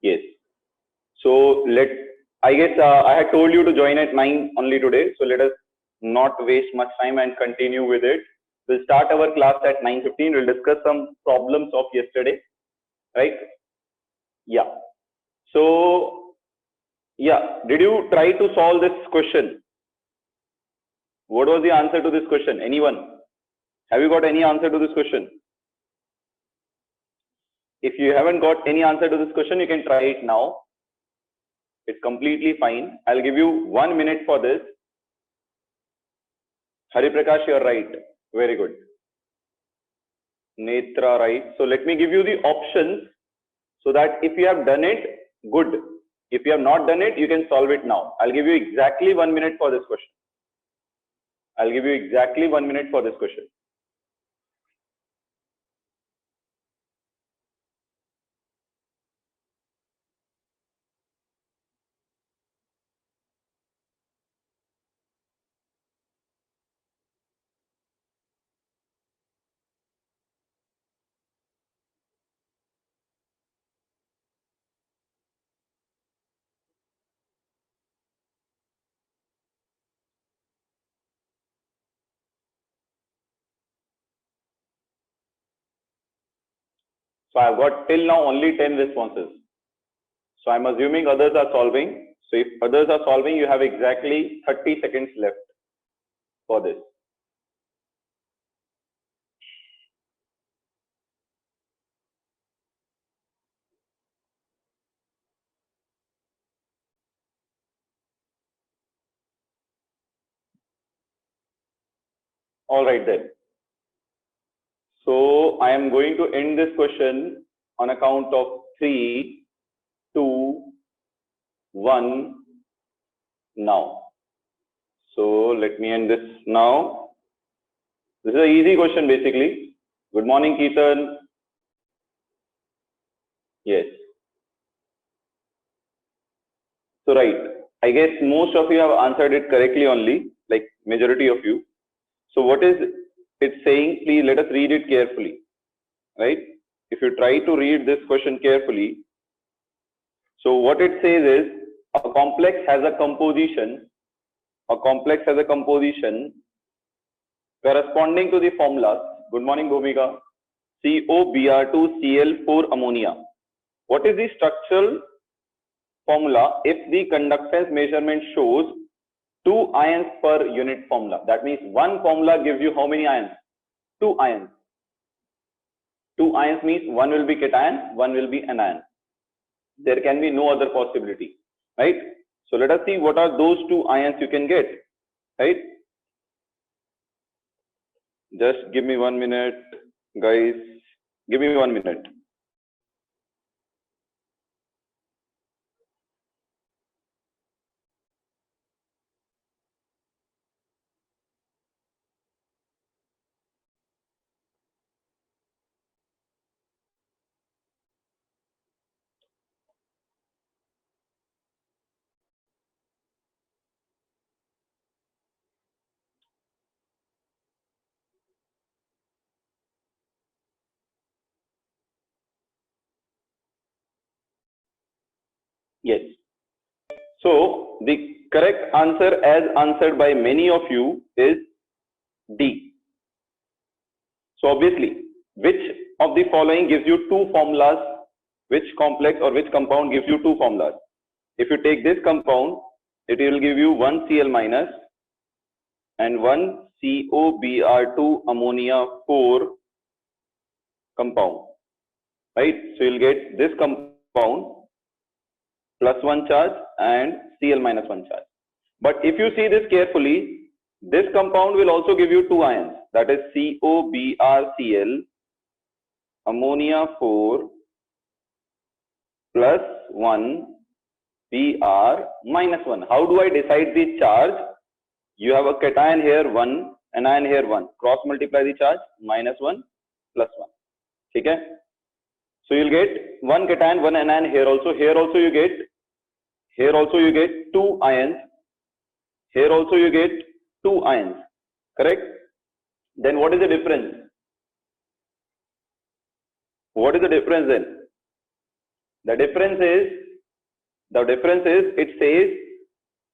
Yes. So I guess I had told you to join at 9 only today. So let us not waste much time and continue with it. We'll start our class at 9:15. We'll discuss some problems of yesterday, right? Yeah. So, yeah, did you try to solve this question? What was the answer to this question? Anyone? Have you got any answer to this question? If you haven't got any answer to this question, you can try it now. It's completely fine. I'll give you 1 minute for this. Hari Prakash, you're right. Very good. Netra, right. So let me give you the options so that if you have done it, good. If you have not done it, you can solve it now. I'll give you exactly 1 minute for this question. I'll give you exactly 1 minute for this question. So I've got till now only 10 responses. So I'm assuming others are solving. So if others are solving, you have exactly 30 seconds left for this. All right then. So I am going to end this question on account of 3, 2, 1 now. So let me end this now. This is an easy question basically. Good morning, Keetan. Yes. So right, I guess most of you have answered it correctly only, like majority of you. So what is it saying? Please let us read it carefully, right? If you try to read this question carefully, so what it says is a complex has a composition corresponding to the formulas. Good morning, Bhumika. COBr2Cl4 ammonia. What is the structural formula if the conductance measurement shows 2 ions per unit formula? That means one formula gives you how many ions? 2 ions. 2 ions means one will be cation, one will be anion. There can be no other possibility, right? So let us see what are those 2 ions you can get, right? Just give me 1 minute, guys. Give me 1 minute. Yes. So the correct answer as answered by many of you is D. So obviously, which of the following gives you 2 formulas? Which complex or which compound gives you 2 formulas? If you take this compound, it will give you 1 Cl minus and 1 COBr2 ammonia 4 compound, right? So you'll get this compound plus 1 charge and Cl minus 1 charge. But if you see this carefully, this compound will also give you 2 ions, that is COBrCl ammonia 4 plus 1 Br minus 1. How do I decide the charge? You have a cation here 1, anion here 1. Cross multiply the charge, minus 1 plus 1. Okay? So you'll get 1 cation, 1 anion here also. Here also you get 2 ions. Here also you get 2 ions. Correct? Then what is the difference? What is the difference then? The difference is it says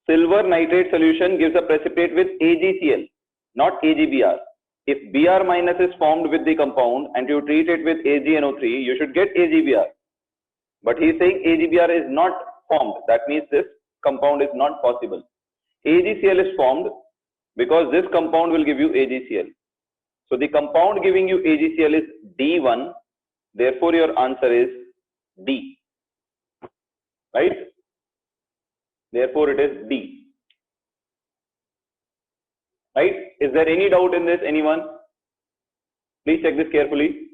silver nitrate solution gives a precipitate with AgCl, not AgBr. If Br minus is formed with the compound and you treat it with AgNO3, you should get AgBr. But he is saying AgBr is not formed. That means this compound is not possible. AgCl is formed because this compound will give you AgCl. So the compound giving you AgCl is D1. Therefore, your answer is D. Right? Therefore, it is D. Right? Is there any doubt in this, anyone? Please check this carefully.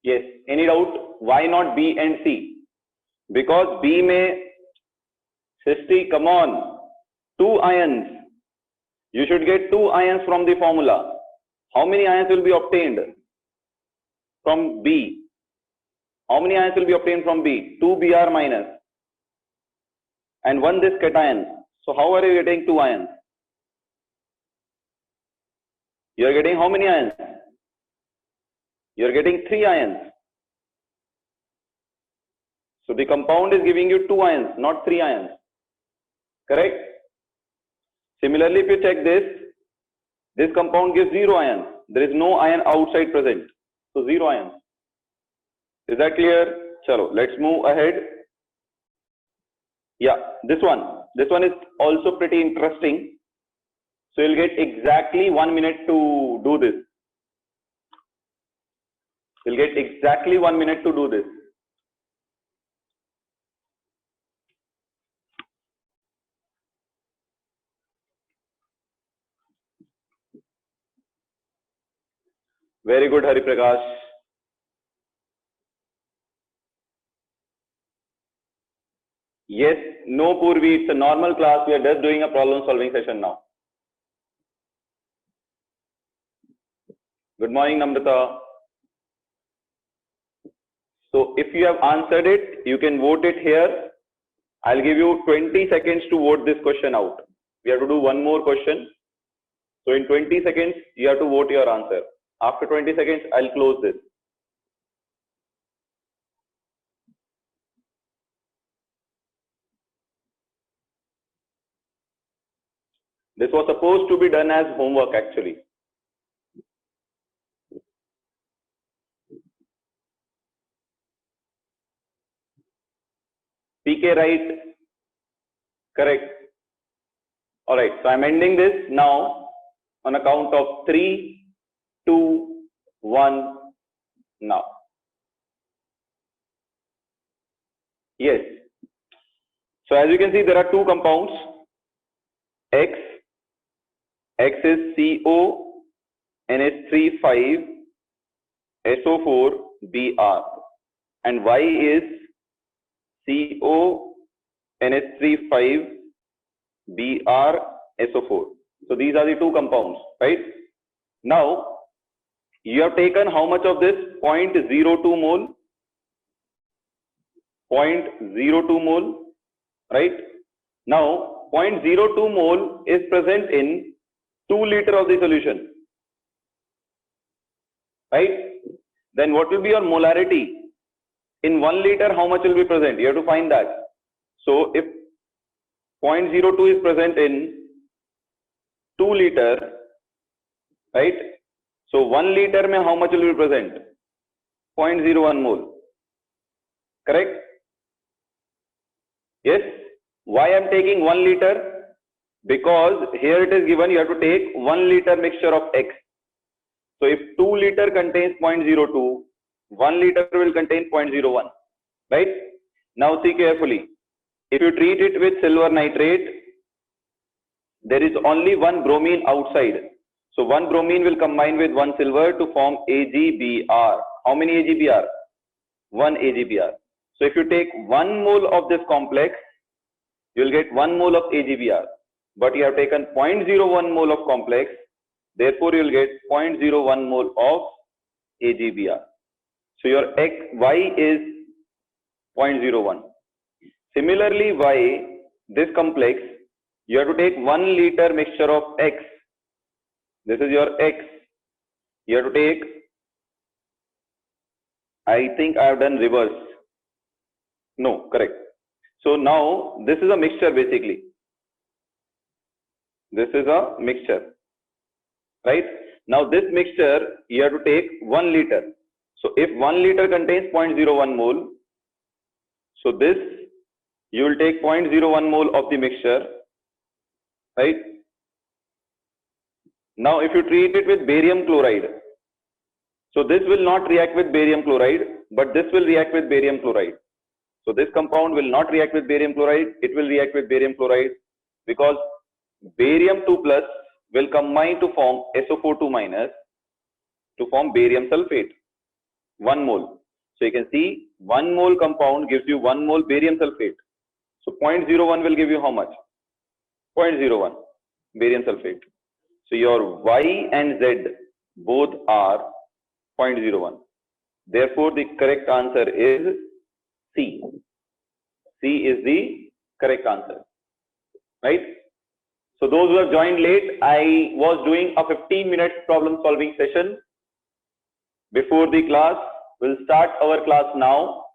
Yes. Any doubt? Why not B and C? Because B may, Sisti, come on, 2 ions. You should get 2 ions from the formula. How many ions will be obtained from B? How many ions will be obtained from B? 2 Br minus and 1 this cation. So how are you getting 2 ions? You are getting how many ions? You are getting 3 ions. So the compound is giving you 2 ions, not 3 ions. Correct? Similarly, if you check this compound gives 0 ions. There is no ion outside present. So 0 ions. Is that clear? Chalo, let's move ahead. Yeah, this one is also pretty interesting. So you'll get exactly 1 minute to do this. You'll get exactly 1 minute to do this. Very good, Hari Prakash. Yes, no Purvi, it's a normal class. We are just doing a problem solving session now. Good morning, Namrata. So if you have answered it, you can vote it here. I'll give you 20 seconds to vote this question out. We have to do one more question. So in 20 seconds, you have to vote your answer. After 20 seconds, I'll close this. This was supposed to be done as homework actually. PK, right? Correct. All right. So I'm ending this now on a count of 3, 2, 1. Now. Yes. So as you can see, there are 2 compounds. X is CO NH3 SO4 Br and Y is CO NH3 Br SO4. So these are the 2 compounds, right? Now you have taken how much of this? 0.02 mole. 0.02 mole, right? Now 0.02 mole is present in 2 liter of the solution, right? Then what will be your molarity? In 1 liter, how much will be present? You have to find that. So if 0.02 is present in 2 liter, right? So 1 liter mein how much will be present? 0.01 mole. Correct? Yes. Why I am taking 1 liter? Because here it is given you have to take 1 liter mixture of X. So if 2 liter contains 0.02, 1 liter will contain 0.01, right? Now see carefully. If you treat it with silver nitrate, there is only 1 bromine outside. So 1 bromine will combine with 1 silver to form AgBr. How many AgBr? 1 AgBr. So if you take 1 mole of this complex, you will get 1 mole of AgBr. But you have taken 0.01 mole of complex, therefore you will get 0.01 mole of AgBr. So your Y is 0.01. Similarly, Y, this complex, you have to take 1 liter mixture of X. This is your X. you have to take, I think I have done reverse. No, correct. So now this is a mixture basically. This is a mixture, right? Now this mixture, you have to take 1 liter. So if 1 liter contains 0.01 mole, so this you will take 0.01 mole of the mixture, right? Now if you treat it with barium chloride, so this will not react with barium chloride, but this will react with barium chloride. So this compound will not react with barium chloride, it will react with barium chloride, because barium 2 plus will combine to form SO4 2 minus to form barium sulfate, 1 mole. So you can see 1 mole compound gives you 1 mole barium sulfate. So 0.01 will give you how much? 0.01 barium sulfate. So your Y and Z both are 0.01. Therefore, the correct answer is C. C is the correct answer, right? So those who have joined late, I was doing a 15-minute problem solving session before the class. We'll start our class now.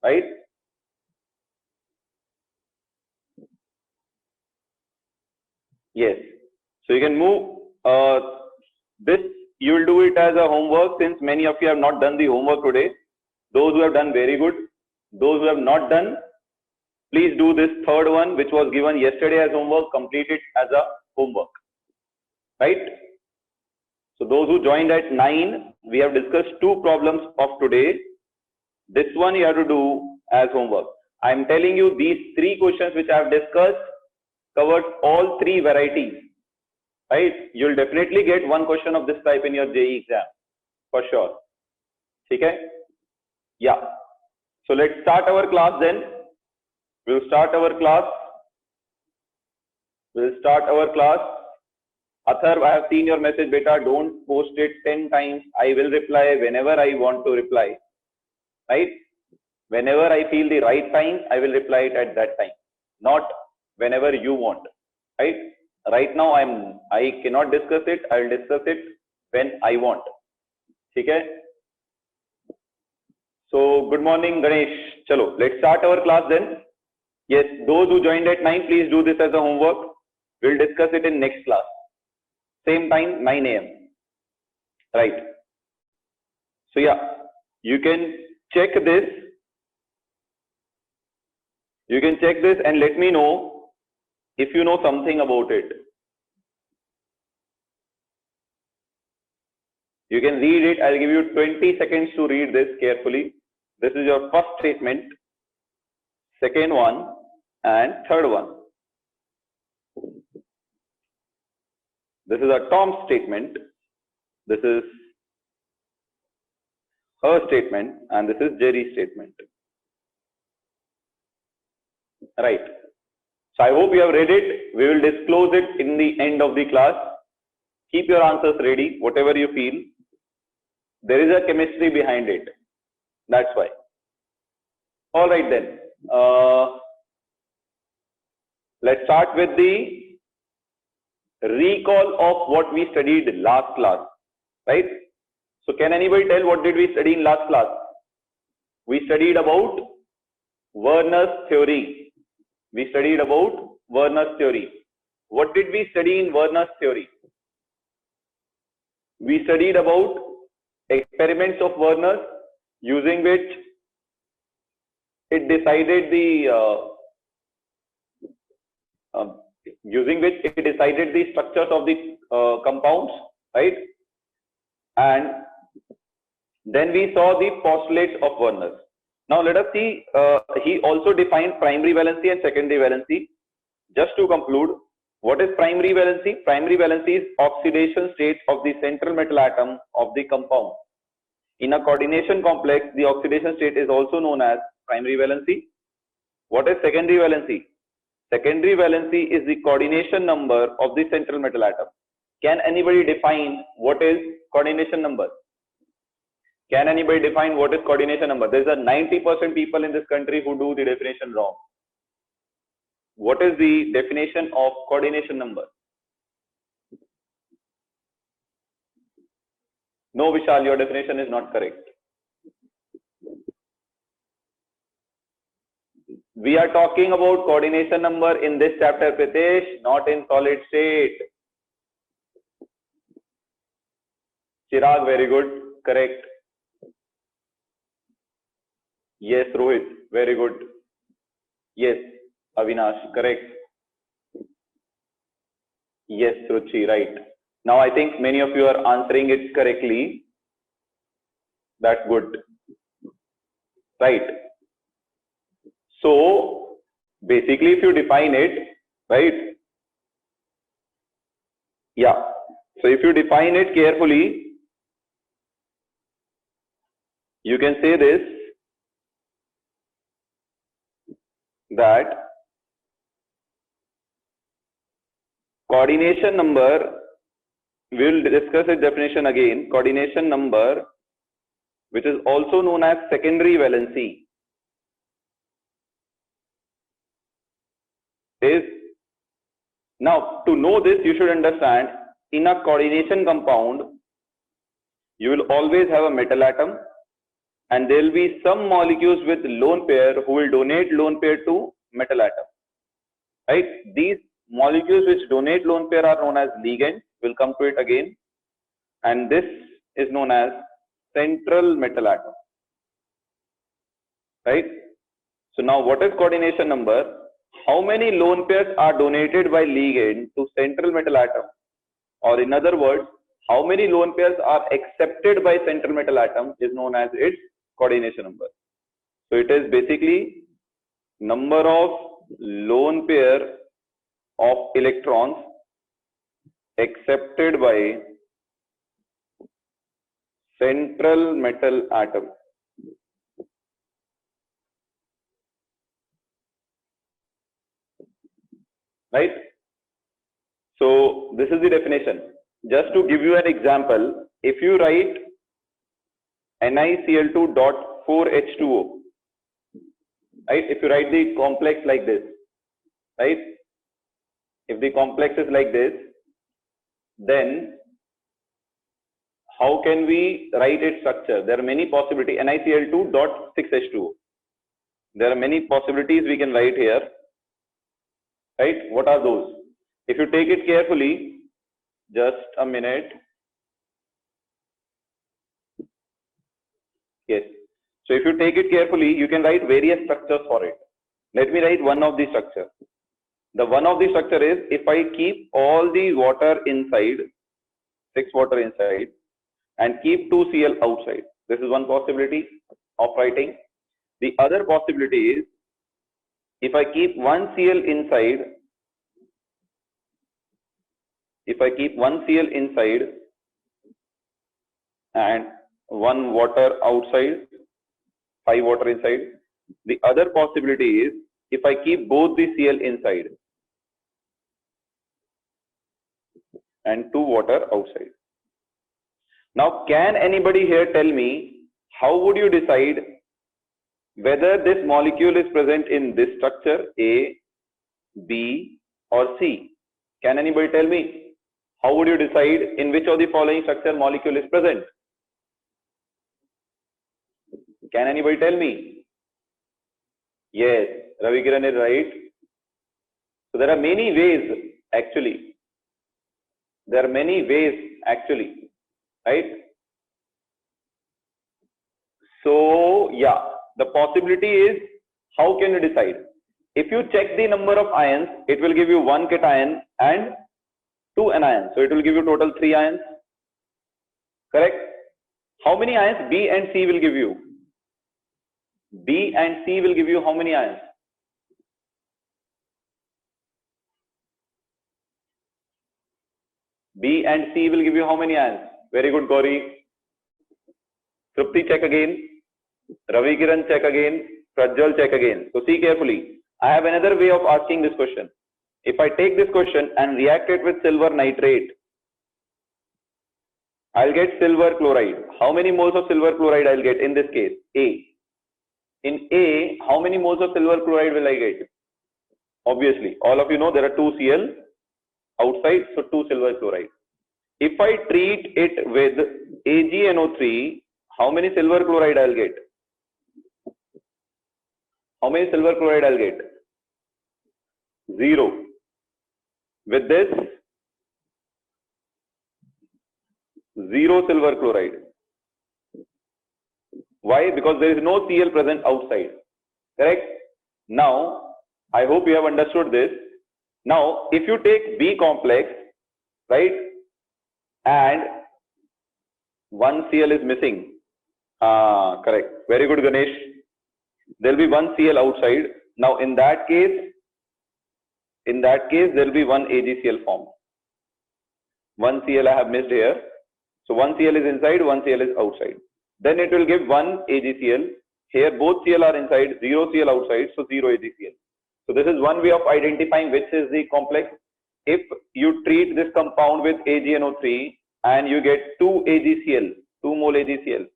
Right? Yes. So you can move this. You will do it as a homework, since many of you have not done the homework today. Those who have done, very good. Those who have not done, please do this third one, which was given yesterday as homework, complete it as a homework, right? So those who joined at 9, we have discussed 2 problems of today. This one you have to do as homework. I am telling you, these 3 questions which I have discussed covered all 3 varieties, right? You will definitely get 1 question of this type in your JEE exam, for sure. Okay? Yeah. So let's start our class then. We'll start our class. Atharv, I have seen your message, beta. Don't post it 10 times. I will reply whenever I want to reply. Right? Whenever I feel the right time, I will reply it at that time. Not whenever you want. Right? Right now, I cannot discuss it. I will discuss it when I want. Okay? So, good morning, Ganesh. Chalo, let's start our class then. Yes, those who joined at 9, please do this as a homework. We'll discuss it in next class. Same time, 9 AM. Right. So yeah, you can check this. You can check this and let me know if you know something about it. You can read it. I'll give you 20 seconds to read this carefully. This is your first statement, second one, and third one. This is a Tom's statement. This is her statement, and this is Jerry's statement. Right. So I hope you have read it. We will disclose it in the end of the class. Keep your answers ready, whatever you feel. There is a chemistry behind it. That's why. All right then. Let's start with the recall of what we studied last class, right? So can anybody tell what did we study in last class? We studied about Werner's theory. What did we study in Werner's theory? We studied about experiments of Werner's, using which it decided the structures of the compounds, right? And then we saw the postulates of Werner's. Now let us see, he also defined primary valency and secondary valency. Just to conclude, what is primary valency? Primary valency is oxidation state of the central metal atom of the compound. In a coordination complex, the oxidation state is also known as primary valency. What is secondary valency? Secondary valency is the coordination number of the central metal atom. Can anybody define what is coordination number? Can anybody define what is coordination number? There is a 90% people in this country who do the definition wrong. What is the definition of coordination number? No, Vishal, your definition is not correct. We are talking about coordination number in this chapter, Pritesh, not in solid state. Chirag, very good. Correct. Yes, Rohit, very good. Yes, Avinash, correct. Yes, Ruchi, right. Now I think many of you are answering it correctly. That's good. Right. So basically, if you define it, right? Yeah. So if you define it carefully, you can say this, that coordination number, we will discuss its definition again. Coordination number, which is also known as secondary valency, is, now to know this, you should understand, in a coordination compound, you will always have a metal atom, and there will be some molecules with lone pair who will donate lone pair to metal atom. Right? These molecules which donate lone pair are known as ligands. We'll come to it again. And this is known as central metal atom. Right? So now what is coordination number? How many lone pairs are donated by ligand to central metal atom? Or in other words, how many lone pairs are accepted by central metal atom is known as its coordination number. So it is basically number of lone pair of electrons accepted by central metal atom. Right? So this is the definition. Just to give you an example, if you write NiCl2.4H2O, right? If you write the complex like this, right? If the complex is like this, then how can we write its structure? There are many possibilities. NiCl2.6H2O. There are many possibilities we can write here, right? What are those? If you take it carefully, just a minute. Yes. So if you take it carefully, you can write various structures for it. Let me write one of the structure. The one of the structure is, if I keep all the water inside, 6 water inside, and keep 2 Cl outside. This is one possibility of writing. The other possibility is, if I keep 1 Cl inside, and 1 water outside, 5 water inside. The other possibility is, if I keep both the Cl inside and 2 water outside. Now, can anybody here tell me, how would you decide whether this molecule is present in this structure, A, B, or C? Can anybody tell me? How would you decide in which of the following structure molecule is present? Can anybody tell me? Yes, Ravi Kiran is right. So there are many ways actually. Right? So yeah, the possibility is, how can you decide? If you check the number of ions, it will give you 1 cation and 2 anions. So it will give you total 3 ions. Correct? How many ions B and C will give you? B and C will give you how many ions? B and C will give you how many ions? Very good, Gauri. Trupti, check again. Ravi Kiran, check again. Prajwal, check again. So see carefully. I have another way of asking this question. If I take this question and react it with silver nitrate, I'll get silver chloride. How many moles of silver chloride I'll get in this case? A. In A, how many moles of silver chloride will I get? Obviously, all of you know there are 2 Cl outside, so 2 silver chloride. If I treat it with AgNO3, how many silver chloride I'll get? How many silver chloride I'll get? 0. With this, 0 silver chloride. Why? Because there is no Cl present outside. Correct? Now, I hope you have understood this. Now, if you take B complex, right, and 1 Cl is missing. Correct. Very good, Ganesh. There will be 1 Cl outside. Now, in that case, there will be 1 AgCl formed. 1 Cl I have missed here. So 1 Cl is inside, 1 Cl is outside. Then it will give 1 AgCl. Here both Cl are inside, 0 Cl outside, so 0 AgCl. So this is one way of identifying which is the complex. If you treat this compound with AgNO3 and you get 2 AgCl, 2 mole AgCl,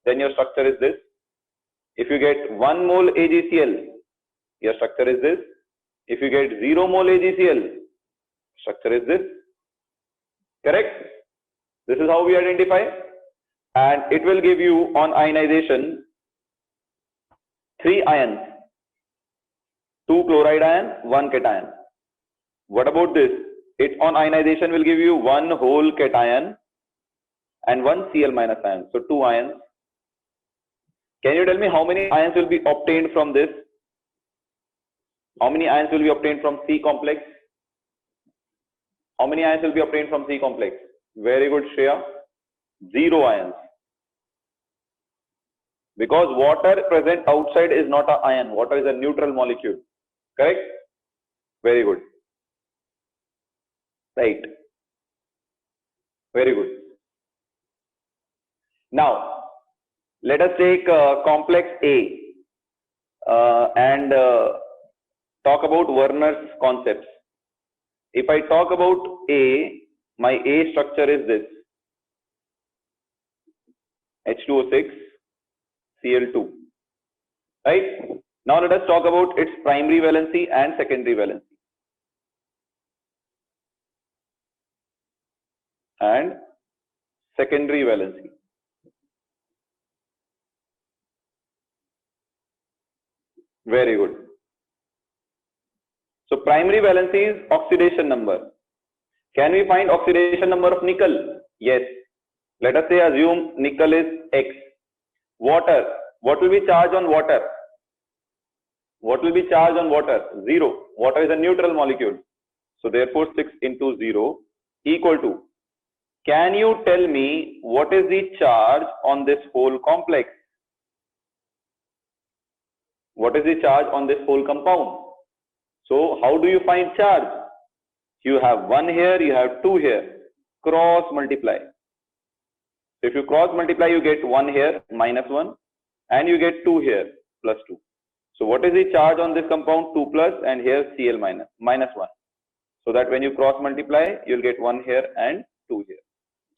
then your structure is this. If you get 1 mole AgCl, your structure is this. If you get 0 mole AgCl, structure is this. Correct? This is how we identify. And it will give you on ionization 3 ions. 2 chloride ion, 1 cation. What about this? It on ionization will give you 1 whole cation and 1 Cl minus ion. So 2 ions. Can you tell me how many ions will be obtained from this? How many ions will be obtained from C complex? How many ions will be obtained from C complex? Very good, Shreya. 0 ions. Because water present outside is not an ion. Water is a neutral molecule. Correct? Very good. Right. Very good. Now, let us take complex A and talk about Werner's concepts. If I talk about A, my A structure is this. H2O6, Cl2. Right? Now let us talk about its primary valency and secondary valency. And secondary valency. Very good. So primary valency is oxidation number. Can we find oxidation number of nickel? Yes. Let us say assume nickel is X. Water. What will be charged on water? What will be charged on water? 0. Water is a neutral molecule. So therefore 6 into 0 equal to. Can you tell me what is the charge on this whole complex? What is the charge on this whole compound? So how do you find charge? You have 1 here, you have 2 here. Cross multiply. If you cross multiply, you get 1 here, minus 1, and you get 2 here, plus 2. So what is the charge on this compound? 2 plus, and here Cl minus 1. So that when you cross multiply, you'll get 1 here and 2 here.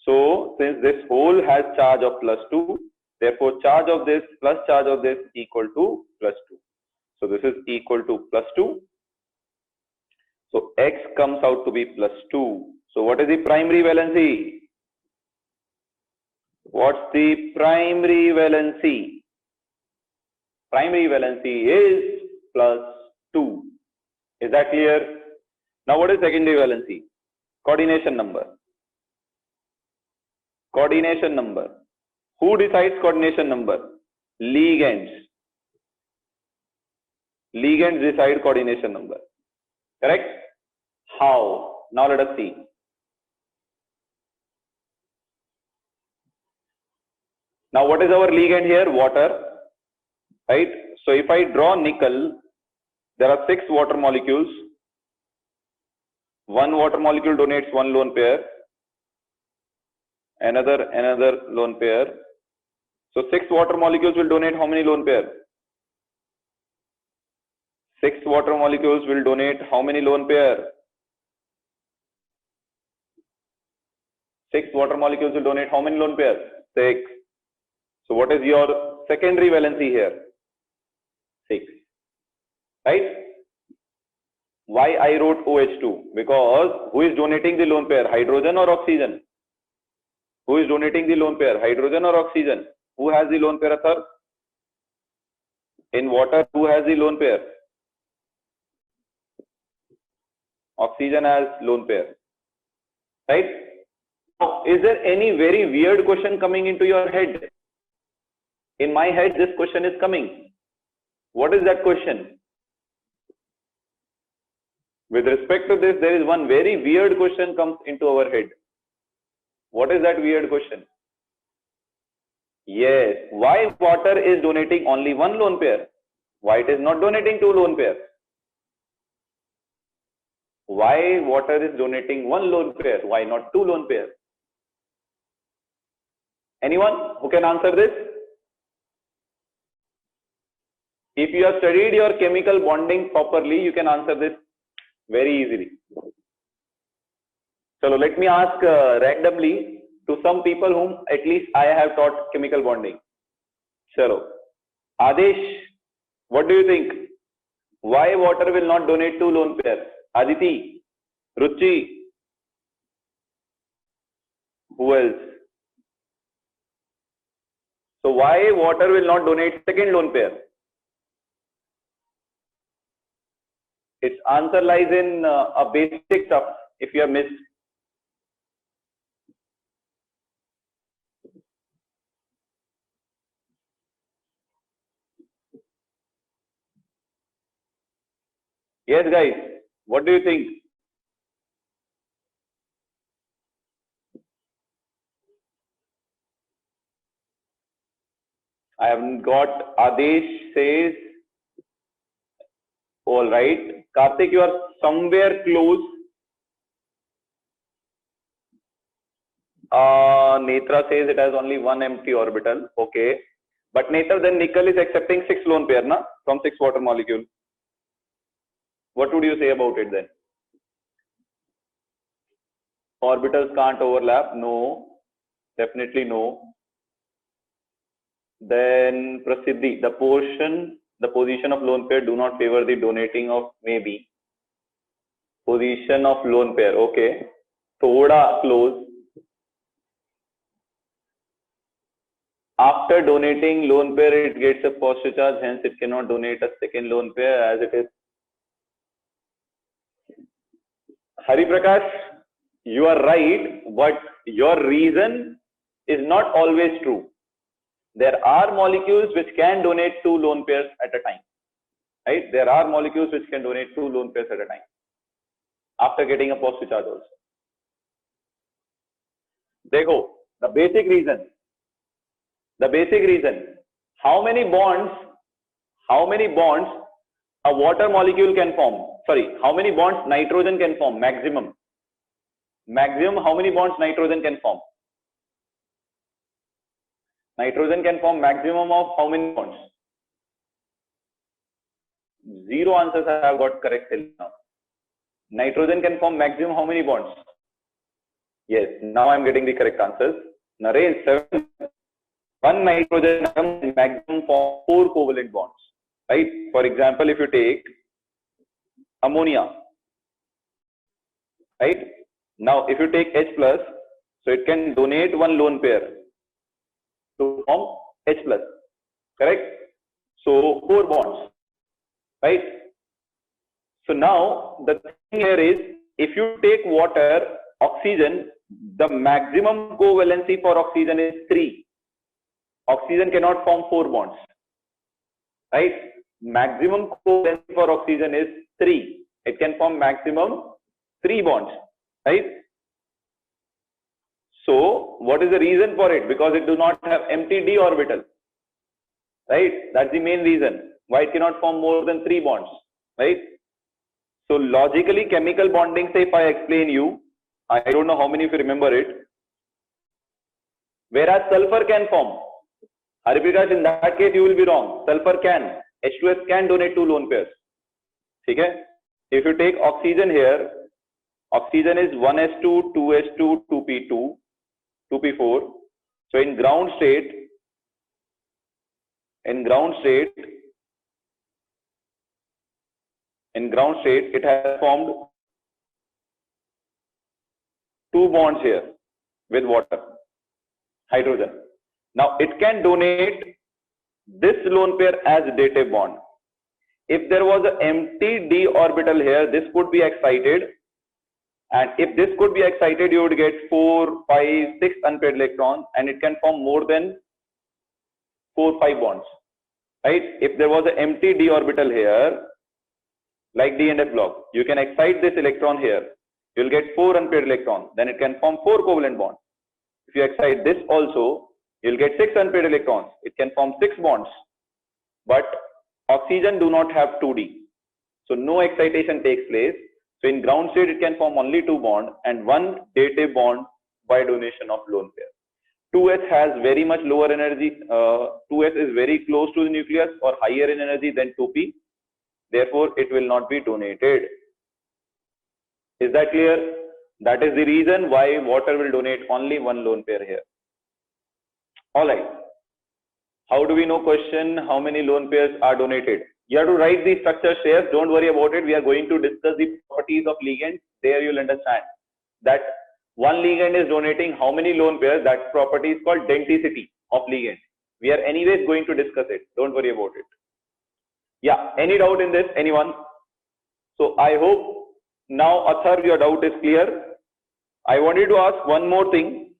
So since this whole has charge of plus 2, therefore charge of this plus charge of this equal to plus 2. So this is equal to plus 2. So X comes out to be plus 2. So what is the primary valency? What's the primary valency? Primary valency is plus 2. Is that clear? Now what is secondary valency? Coordination number. Coordination number. Who decides coordination number? Ligands. Ligands decide coordination number. Correct? How? Now let us see. Now what is our ligand here? Water. Right? So if I draw nickel, there are 6 water molecules. 1 water molecule donates 1 lone pair. Another lone pair. So 6 water molecules will donate how many lone pair? 6 water molecules will donate how many lone pair? 6 water molecules will donate how many lone pairs? 6. So what is your secondary valency here? 6. Right? Why I wrote OH2? Because who is donating the lone pair? Hydrogen or oxygen? Who is donating the lone pair? Hydrogen or oxygen? Who has the lone pair, sir? In water, who has the lone pair? Oxygen has lone pair. Right? Now, is there any very weird question coming into your head? In my head, this question is coming. What is that question? With respect to this, there is one very weird question comes into our head. What is that weird question? Yes. Why water is donating only one lone pair? Why it is not donating two lone pairs? Why water is donating one lone pair? Why not two lone pairs? Anyone who can answer this? If you have studied your chemical bonding properly, you can answer this very easily. So let me ask randomly to some people whom at least I have taught chemical bonding. Chalo. Adesh, what do you think? Why water will not donate two lone pairs? Aditi, Ruchi, who else? So why water will not donate second lone pair? Its answer lies in a basic stuff if you have missed. Yes, guys, what do you think? I haven't got. Adesh says, all right. Karthik, you are somewhere close. Netra says it has only one empty orbital. Okay. But Netra, then nickel is accepting 6 lone pair na? From 6 water molecule. What would you say about it then? Orbitals can't overlap. No. Definitely no. Then Prasiddhi, the position of lone pair do not favor the donating of maybe. Position of lone pair. Okay. Thoda close. After donating lone pair, it gets a positive charge, hence it cannot donate a second lone pair as it is. Hari Prakash, you are right, but your reason is not always true. There are molecules which can donate 2 lone pairs at a time. Right? There are molecules which can donate 2 lone pairs at a time after getting a positive charge also. Dekho, the basic reason, how many bonds a water molecule can form? Sorry, how many bonds nitrogen can form? Maximum, how many bonds nitrogen can form? Nitrogen can form maximum of how many bonds? 0 answers I have got correct till now. Nitrogen can form maximum how many bonds? Yes, now I am getting the correct answers. Naresh, 7. One nitrogen can maximum form 4 covalent bonds. Right? For example, if you take ammonia, right? Now, if you take H+, so it can donate 1 lone pair to form H+, correct? So 4 bonds, right? So now the thing here is, if you take water, oxygen, the maximum covalency for oxygen is 3. Oxygen cannot form 4 bonds, right? Maximum covalency for oxygen is 3. It can form maximum 3 bonds, right? So what is the reason for it? Because it does not have empty d orbital, right? That's the main reason why it cannot form more than 3 bonds, right? So logically, chemical bonding, say if I explain you, I don't know how many of you remember it, whereas sulfur can form. Hariprakash, in that case you will be wrong. Sulfur can, H2S can donate 2 lone pairs. Okay? If you take oxygen here, oxygen is 1s2, 2s2, 2p2, 2p4. So in ground state, it has formed 2 bonds here with water. hydrogen. Now it can donate this lone pair as dative bond. If there was an empty d orbital here, this could be excited, and if this could be excited, you would get 4, 5, 6 unpaired electrons, and it can form more than 4, 5 bonds, right? If there was an empty d orbital here, like D and F block, you can excite this electron here, you'll get 4 unpaired electrons, then it can form 4 covalent bonds. If you excite this also, you'll get 6 unpaired electrons, it can form 6 bonds. But oxygen do not have 2d, so no excitation takes place. So in ground state, it can form only 2 bonds and 1 dative bond by donation of lone pair. 2s has very much lower energy. 2s is very close to the nucleus or higher in energy than 2p. Therefore, it will not be donated. Is that clear? That is the reason why water will donate only 1 lone pair here. All right. How do we know? Question: how many lone pairs are donated? You have to write the structure shares. Don't worry about it. We are going to discuss the properties of ligands. There you'll understand that one ligand is donating how many lone pairs. That property is called denticity of ligand. We are anyways going to discuss it. Don't worry about it. Yeah. Any doubt in this? Anyone? So I hope now, Athar, your doubt is clear. I wanted to ask one more thing.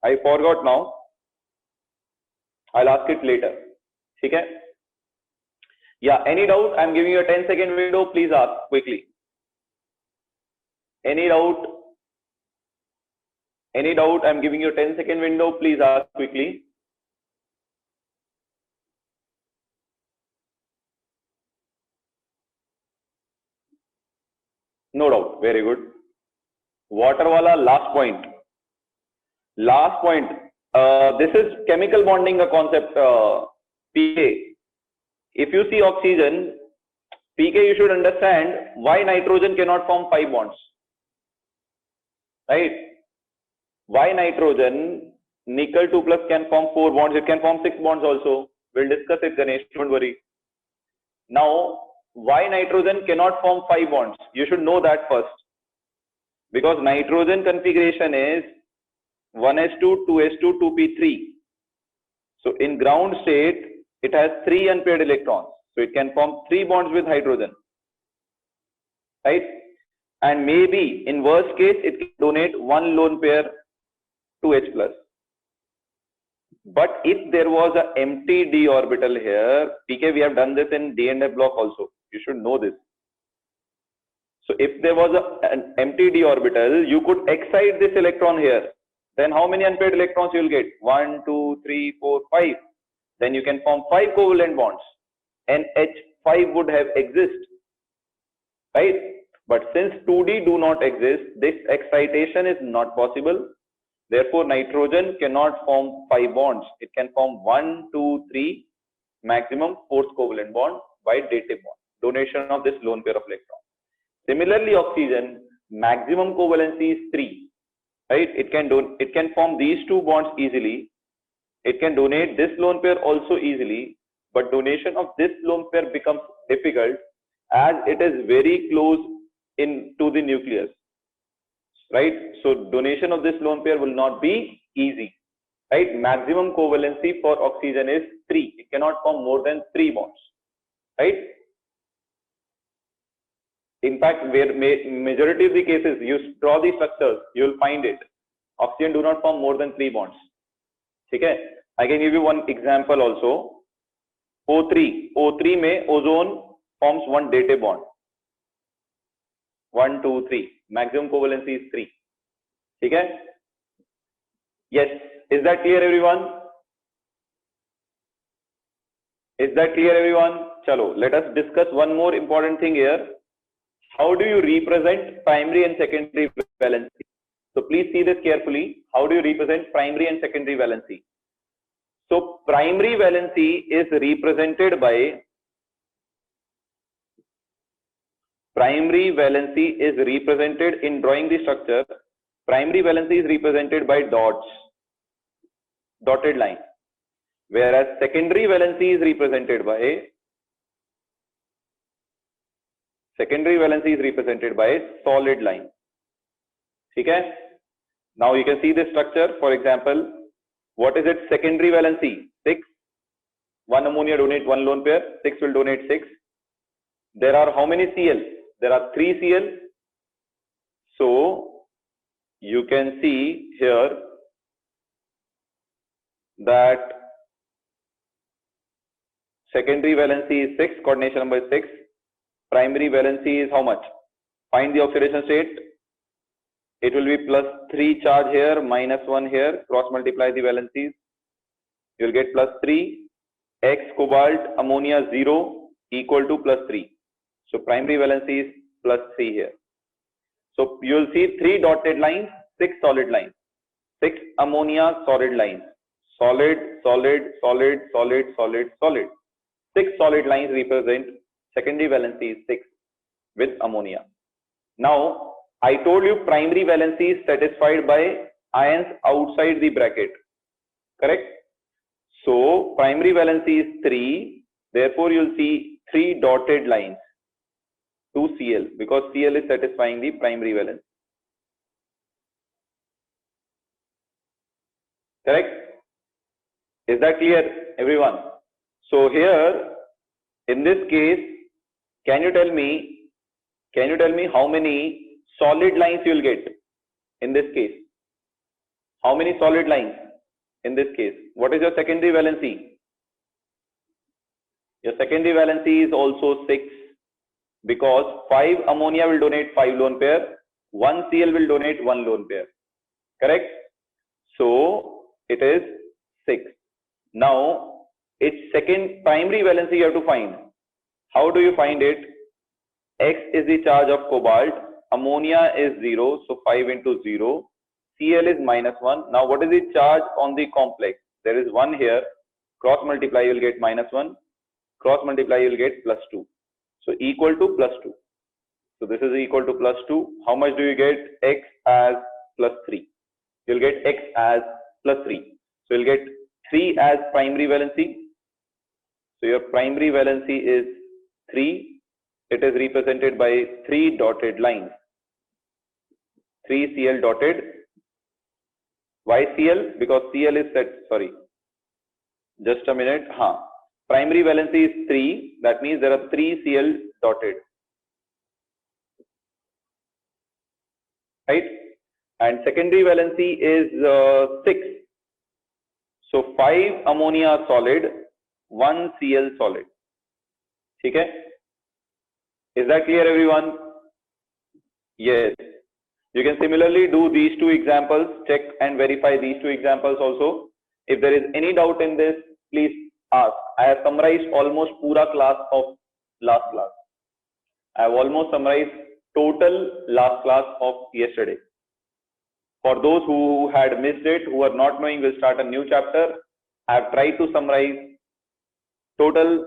I forgot now. I'll ask it later. Okay? Yeah, any doubt? I'm giving you a 10-second window. Please ask quickly. Any doubt? Any doubt? I'm giving you a 10-second window. Please ask quickly. No doubt. Very good. Water wala, last point. Last point. This is chemical bonding, a concept, PK. If you see oxygen, PK, you should understand why nitrogen cannot form 5 bonds. Right? Why nitrogen, nickel 2 plus can form 4 bonds, it can form 6 bonds also. We'll discuss it, Ganesh, don't worry. Now, why nitrogen cannot form 5 bonds? You should know that first. Because nitrogen configuration is 1s2, 2s2, 2p3. So in ground state, it has 3 unpaired electrons. So it can form 3 bonds with hydrogen. Right? And maybe in worst case, it can donate 1 lone pair to H plus. But if there was an empty d orbital here, PK, we have done this in D and F block also. You should know this. So if there was an empty d orbital, you could excite this electron here. Then how many unpaired electrons you will get? 1, 2, 3, 4, 5. Then you can form 5 covalent bonds. And H5 would have exist. Right? But since 2D do not exist, this excitation is not possible. Therefore, nitrogen cannot form 5 bonds. It can form 1, 2, 3, maximum 4th covalent bond by dative bond. Donation of this lone pair of electrons. Similarly, oxygen, maximum covalency is 3. Right? It can form these 2 bonds easily. It can donate this lone pair also easily, but donation of this lone pair becomes difficult as it is very close to the nucleus. Right? So donation of this lone pair will not be easy. Right? Maximum covalency for oxygen is 3. It cannot form more than 3 bonds. Right? In fact, where majority of the cases you draw the structures, you will find it. Oxygen do not form more than 3 bonds. Okay? I can give you one example also. O3. O3 में ozone forms 1 dative bond. 1, 2, 3. Maximum covalency is 3. Okay? Yes. Is that clear, everyone? Is that clear, everyone? Chalo, let us discuss one more important thing here. How do you represent primary and secondary valency? So please see this carefully. How do you represent primary and secondary valency? So primary valency is represented by in drawing the structure. Primary valency is represented by dots, dotted line, whereas secondary valency is represented by solid line. Okay? Now you can see this structure. For example, What is its secondary valency? 6. 1 ammonia donate 1 lone pair, 6 will donate 6. There are how many Cl? There are 3 Cl. So you can see here that secondary valency is 6, coordination number is 6. Primary valency is how much? Find the oxidation state. It will be plus 3 charge here, minus 1 here. Cross multiply the valencies. You will get plus 3. X cobalt ammonia 0 equal to plus 3. So primary valency is plus 3 here. So you will see 3 dotted lines, 6 solid lines. 6 ammonia solid lines. Solid, solid, solid, solid, solid, solid. 6 solid lines represent secondary valency is 6 with ammonia. Now I told you primary valency is satisfied by ions outside the bracket. Correct? So primary valency is 3. Therefore you will see 3 dotted lines to Cl because Cl is satisfying the primary valence. Correct? Is that clear, everyone? So here in this case, can you tell me how many solid lines you will get in this case? How many solid lines in this case? What is your secondary valency? Your secondary valency is also 6 because 5 ammonia will donate 5 lone pair, 1 Cl will donate 1 lone pair. Correct? So it is 6. Now its second primary valency you have to find. How do you find it? X is the charge of cobalt, ammonia is 0, so 5 into 0, Cl is minus 1. Now what is the charge on the complex? There is 1 here, cross multiply you will get minus 1, cross multiply you will get plus 2. So equal to plus 2. So this is equal to plus 2. How much do you get? X as plus 3. You will get X as plus 3. So you will get 3 as primary valency. So your primary valency is 3. It is represented by 3 dotted lines. 3 Cl dotted. Why Cl? Because Cl is set, sorry. Just a minute. Primary valency is 3. That means there are 3 Cl dotted. Right? And secondary valency is 6. So 5 ammonia solid, 1 Cl solid. Okay? Is that clear, everyone? Yes. You can similarly do these 2 examples, check and verify these 2 examples also. If there is any doubt in this, please ask. I have summarized almost pura class of last class. I have almost summarized total last class of yesterday. For those who had missed it, who are not knowing, we'll start a new chapter. I have tried to summarize total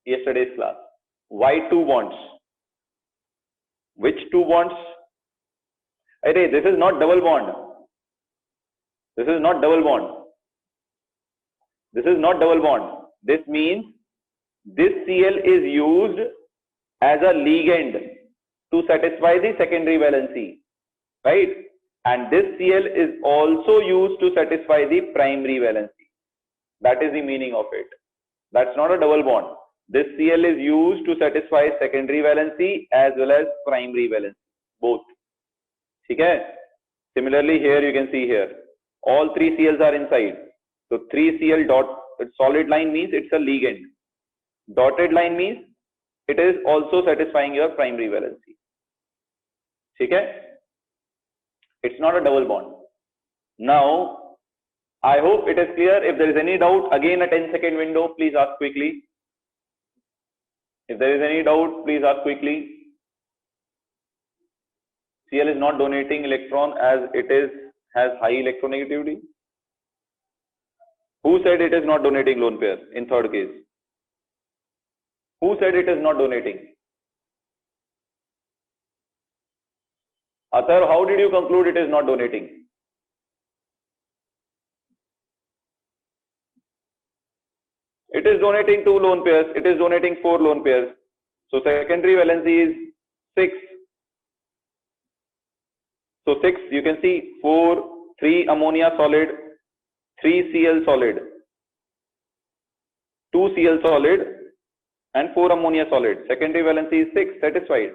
yesterday's class. Why 2 bonds? Which 2 bonds? Array, this is not double bond. This is not double bond. This is not double bond. This means this Cl is used as a ligand to satisfy the secondary valency, right? And this Cl is also used to satisfy the primary valency. That is the meaning of it. That's not a double bond. This Cl is used to satisfy secondary valency as well as primary valency, both. Okay? Similarly, here you can see here, all 3 Cls are inside. So 3 Cl dot, solid line means it's a ligand. Dotted line means it is also satisfying your primary valency. Okay? It's not a double bond. Now, I hope it is clear. If there is any doubt, again a 10-second window, please ask quickly. If there is any doubt, please ask quickly. Cl is not donating electron as it has high electronegativity. Who said it is not donating lone pair in third case? Who said it is not donating? Athar, how did you conclude it is not donating? It is donating 2 lone pairs. It is donating 4 lone pairs. So secondary valency is 6. So 6, you can see 4, 3 ammonia solid, 3Cl solid, 2Cl solid, and 4 ammonia solid. Secondary valency is 6, satisfied.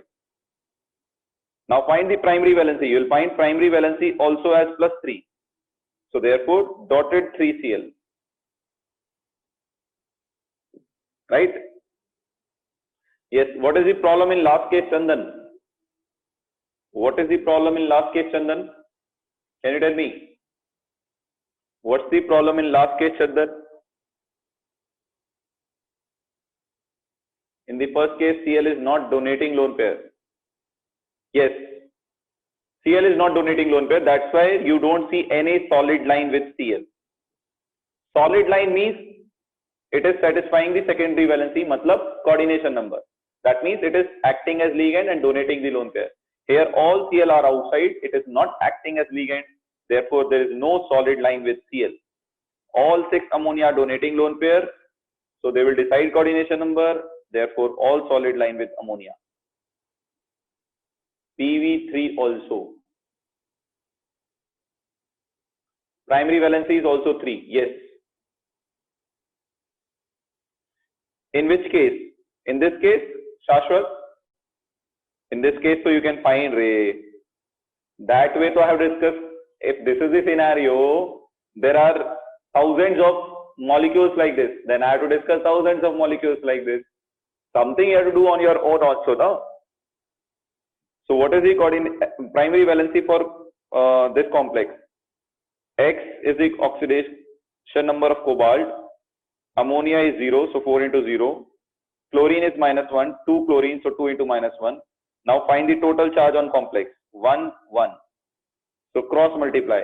Now find the primary valency. You will find primary valency also as +3. So therefore, dotted 3Cl. Right? Yes. What is the problem in last case, Chandan? What is the problem in last case, Chandan? Can you tell me? What's the problem in last case, Chandan? In the first case, Cl is not donating lone pair. Yes. Cl is not donating lone pair. That's why you don't see any solid line with Cl. Solid line means it is satisfying the secondary valency, matlab coordination number. That means it is acting as ligand and donating the lone pair. Here all Cl are outside. It is not acting as ligand. Therefore, there is no solid line with Cl. All 6 ammonia are donating lone pair. So they will decide coordination number. Therefore, all solid line with ammonia. PV3 also. Primary valency is also 3. Yes. In which case? In this case, Shashwat? In this case, so you can find Ray. That way, so I have discussed, if this is the scenario, there are thousands of molecules like this. Then I have to discuss thousands of molecules like this. Something you have to do on your own also, no? So what is the primary valency for this complex? X is the oxidation number of cobalt. Ammonia is 0, so 4 into 0. Chlorine is -1, 2 chlorine, so 2 into -1. Now find the total charge on complex. 1, 1. So cross multiply.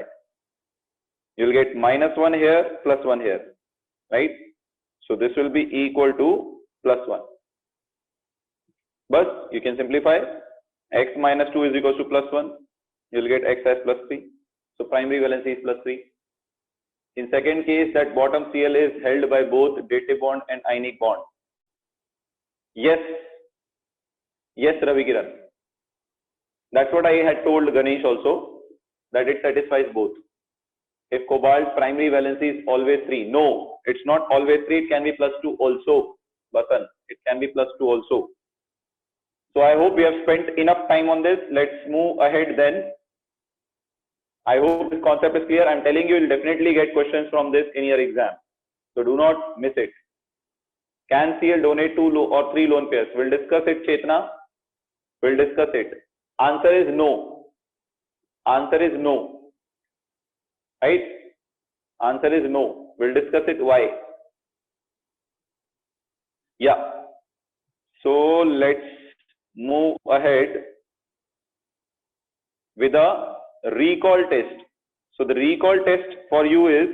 You will get -1 here, +1 here. Right? So this will be equal to +1. But you can simplify. X minus 2 is equal to +1. You will get X as +3. So primary valency is +3. In second case, that bottom Cl is held by both dative bond and ionic bond. Yes. Yes, Ravi Kiran. That's what I had told Ganesh also, that it satisfies both. If cobalt primary valency is always 3. No, it's not always 3. It can be +2 also. Basan, it can be +2 also. So I hope we have spent enough time on this. Let's move ahead then. I hope this concept is clear. I'm telling you, you'll definitely get questions from this in your exam. So do not miss it. Can Cl donate 2 or 3 lone pairs? We'll discuss it, Chetna. We'll discuss it. Answer is no. Answer is no. Right? Answer is no. We'll discuss it why. Yeah. So let's move ahead with a recall test. So the recall test for you is,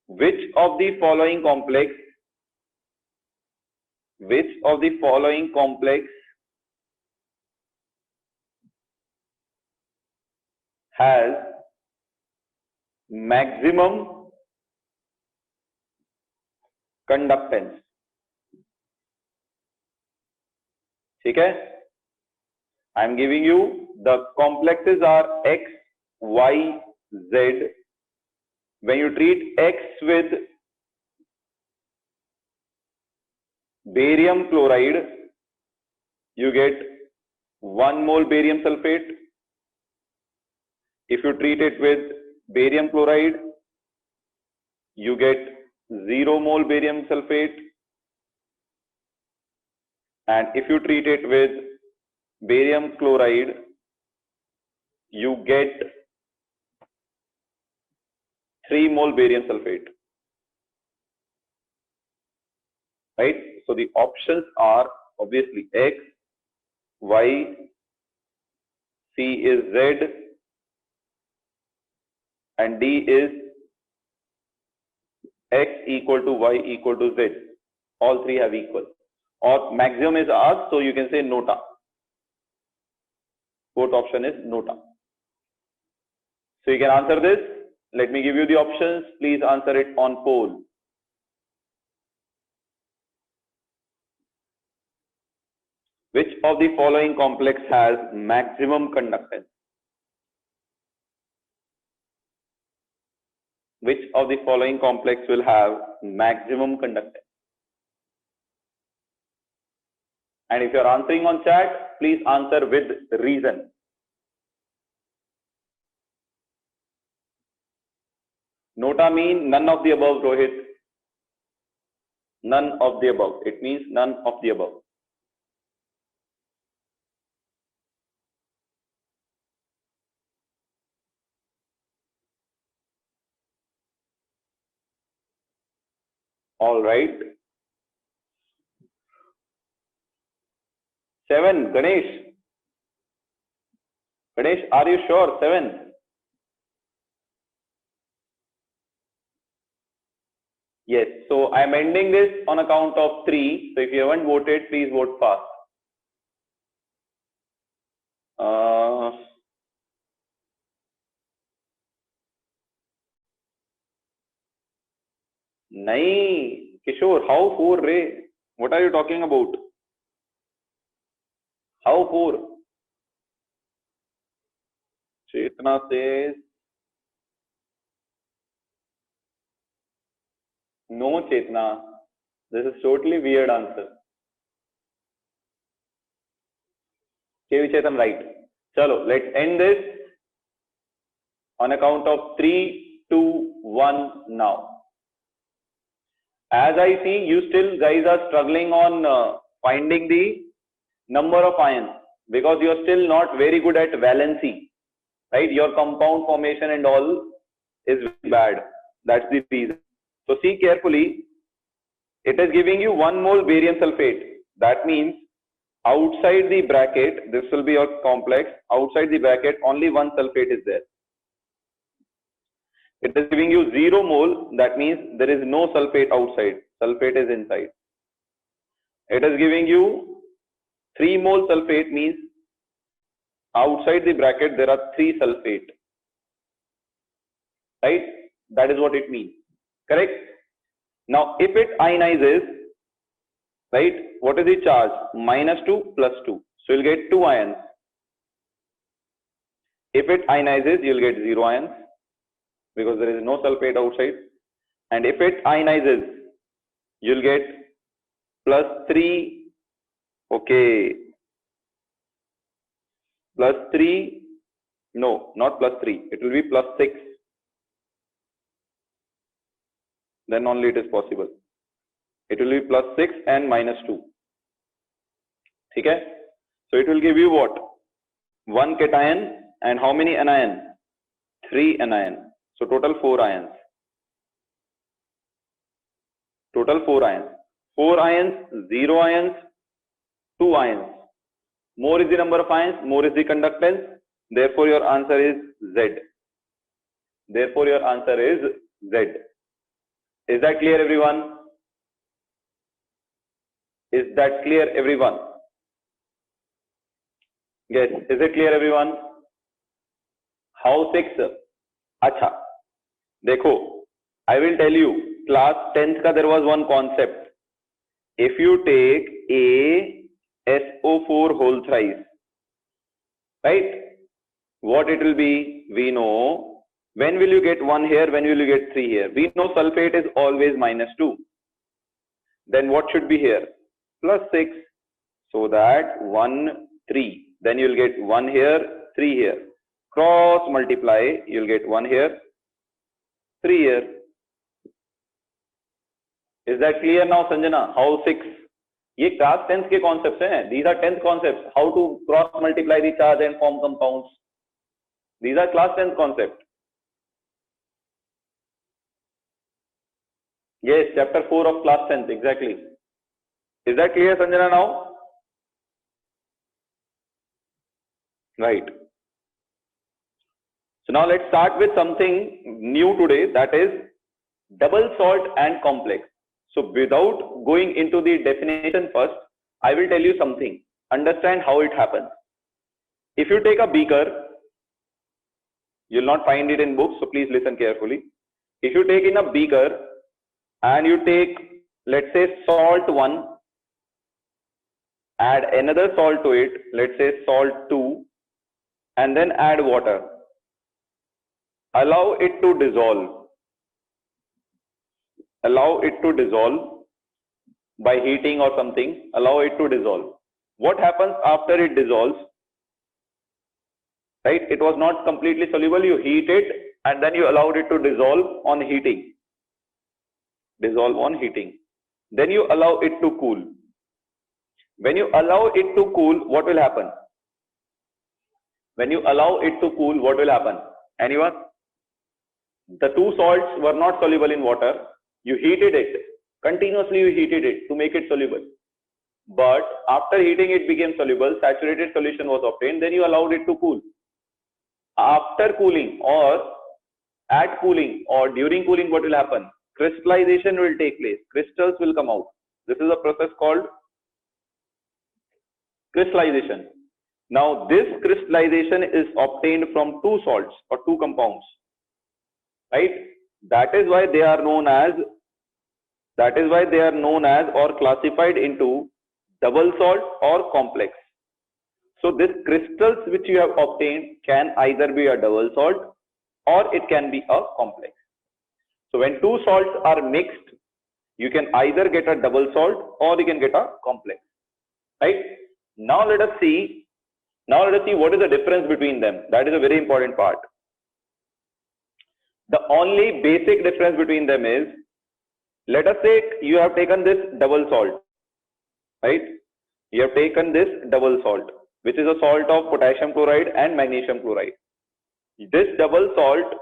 which of the following complex has maximum conductance? Okay? I am giving you the complexes are X, Y, Z. When you treat X with barium chloride, you get 1 mole barium sulfate. If you treat it with barium chloride, you get 0 mole barium sulfate. And if you treat it with barium chloride, you get 3 mole barium sulfate. Right? So the options are obviously X, Y, C is Z, and D is X equal to Y equal to Z. All three have equal. Or maximum is asked, so you can say nota. Fourth option is nota. So you can answer this. Let me give you the options. Please answer it on poll. Which of the following complex has maximum conductance? which of the following complex will have maximum conductance? And if you are answering on chat, please answer with reason. Nota mean none of the above, Rohit. None of the above. It means none of the above. All right. 7, Ganesh. Ganesh, are you sure? 7. Yes. So I am ending this on account of 3. So if you haven't voted, please vote fast. Nahi, Kishore, how 4 Ray? What are you talking about? How 4? Chetna says no, Chetna. This is totally weird answer. KV Chetan, right. Chalo, let's end this on account of 3, 2, 1 now. As I see, you still guys are struggling on finding the number of ions because you are still not very good at valency, right? Your compound formation and all is bad. That's the reason. So see carefully. It is giving you 1 mole barium sulfate. That means outside the bracket, this will be your complex. Outside the bracket, only 1 sulfate is there. It is giving you 0 mole. That means there is no sulfate outside. Sulfate is inside. It is giving you 3 mole sulfate, means outside the bracket there are 3 sulfate. Right? That is what it means. Correct? Now, if it ionizes, right, what is the charge? -2 + 2. So you'll get 2 ions. If it ionizes, you'll get 0 ions because there is no sulfate outside. And if it ionizes, you'll get +3. Okay. +3. No, not +3. It will be +6. Then only it is possible. It will be +6 and -2. Okay? So it will give you what? 1 cation and how many anion? 3 anion. So total 4 ions. Total 4 ions. 4 ions, 0 ions, 2 ions. More is the number of ions, more is the conductance. Therefore, your answer is Z. Therefore, your answer is Z. Is that clear, everyone? Is that clear, everyone? Yes. Is it clear, everyone? How 6? Acha. Dekho, I will tell you, class 10th ka there was one concept. If you take ASO4 whole thrice, right? What it will be? We know. When will you get 1 here? When will you get 3 here? We know sulfate is always -2. Then what should be here? +6. So that 1, 3. Then you'll get 1 here, 3 here. Cross multiply, you'll get 1 here, 3 here. Is that clear now, Sanjana? How 6? ये class 10th के concepts हैं. These are 10th concepts. How to cross multiply the charge and form compounds. These are class 10th concepts. Yes, chapter 4 of class 10th, exactly. Is that clear, Sanjana, now? Right. So now let's start with something new today, that is double salt and complex. So without going into the definition first, I will tell you something. Understand how it happens. If you take a beaker, you'll not find it in books, so please listen carefully. If you take in a beaker and you take, let's say, salt 1, add another salt to it, let's say salt 2, and then add water. Allow it to dissolve. allow it to dissolve by heating or something, allow it to dissolve. What happens after it dissolves? Right? It was not completely soluble. You heat it and then you allowed it to dissolve on heating. Dissolve on heating. Then you allow it to cool. When you allow it to cool, what will happen? When you allow it to cool, what will happen? Anyone? The two salts were not soluble in water. You heated it. Continuously you heated it to make it soluble. But after heating it became soluble, saturated solution was obtained, then you allowed it to cool. After cooling or at cooling or during cooling, what will happen? Crystallization will take place. Crystals will come out. This is a process called crystallization. Now this crystallization is obtained from two salts or two compounds, right? That is why they are known as or classified into double salt or complex. So this crystals which you have obtained can either be a double salt or it can be a complex. So when two salts are mixed, you can either get a double salt or you can get a complex, right? Now let us see what is the difference between them. That is a very important part. The only basic difference between them is, let us say you have taken this double salt, right? You have taken this double salt, which is a salt of potassium chloride and magnesium chloride. This double salt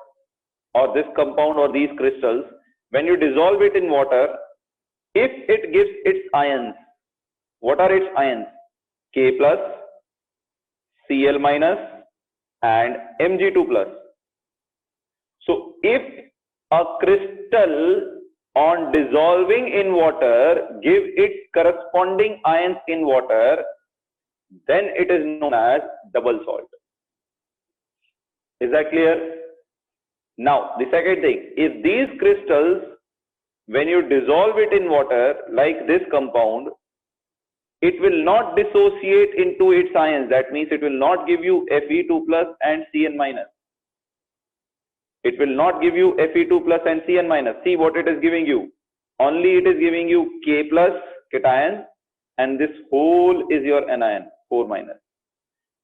or this compound or these crystals, when you dissolve it in water, if it gives its ions, what are its ions? K plus, Cl minus and Mg2 plus. So if a crystal on dissolving in water give its corresponding ions in water, then it is known as double salt. Is that clear? Now the second thing, if these crystals, when you dissolve it in water like this compound, it will not dissociate into its ions. That means it will not give you Fe2 plus and Cn minus. It will not give you Fe2 plus and Cn minus. See what it is giving you. Only it is giving you K plus cation and this whole is your anion 4 minus.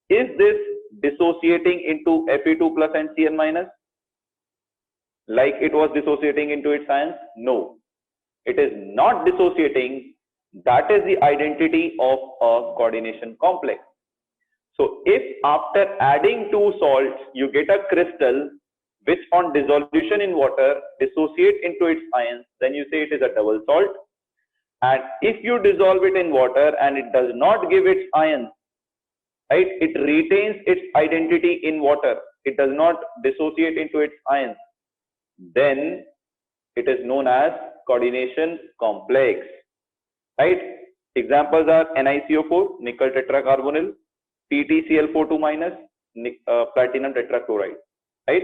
Is this dissociating into Fe2 plus and Cn minus like it was dissociating into its ions? No, it is not dissociating. That is the identity of a coordination complex. So if after adding two salts you get a crystal which on dissolution in water dissociate into its ions, then you say it is a double salt. And if you dissolve it in water and it does not give its ions, right, it retains its identity in water, it does not dissociate into its ions, then it is known as coordination complex, right? Examples are NiCO4, nickel tetracarbonyl, PtCl4 minus, platinum tetrachloride, right?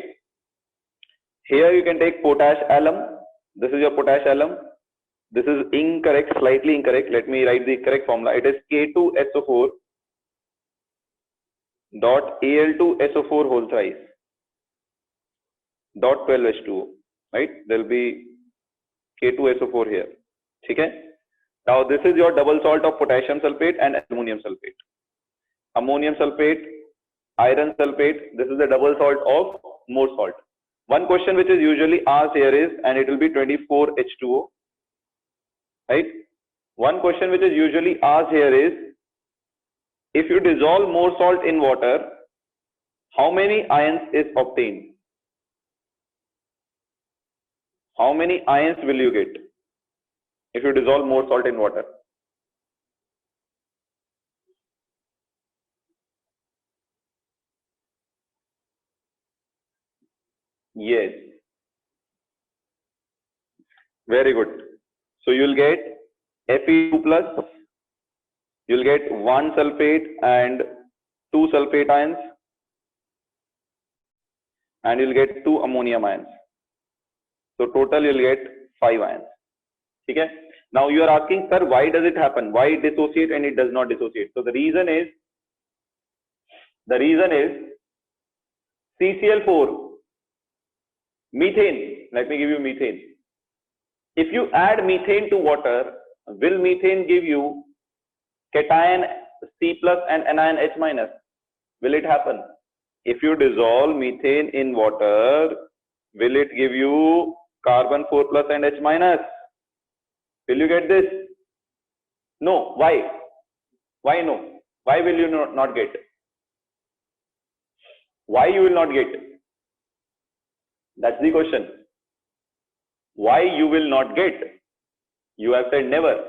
Here you can take potash alum. This is your potash alum. This is incorrect, slightly incorrect. Let me write the correct formula. It is K2SO4 dot Al2SO4 whole thrice dot 12H2O, right? There will be K2SO4 here. Okay? Now this is your double salt of potassium sulfate and ammonium sulfate. Ammonium sulfate, iron sulfate, this is the double salt of more salt. One question which is usually asked here is, and it will be 24H2O, right? One question which is usually asked here is, if you dissolve more salt in water, how many ions is obtained? How many ions will you get if you dissolve more salt in water? Yes. Very good. So you will get Fe2 plus, you will get 1 sulfate and 2 sulfate ions, and you will get 2 ammonium ions. So total you will get 5 ions. Okay? Now you are asking, sir, why does it happen? Why it dissociate and it does not dissociate? So the reason is CCl4, methane. Let me give you methane. If you add methane to water, will methane give you cation C plus and anion H minus? Will it happen? If you dissolve methane in water, will it give you carbon 4 plus and H minus? Will you get this? No. Why? Why no? Why will you not get? Why you will not get? That's the question. Why you will not get? You have said never.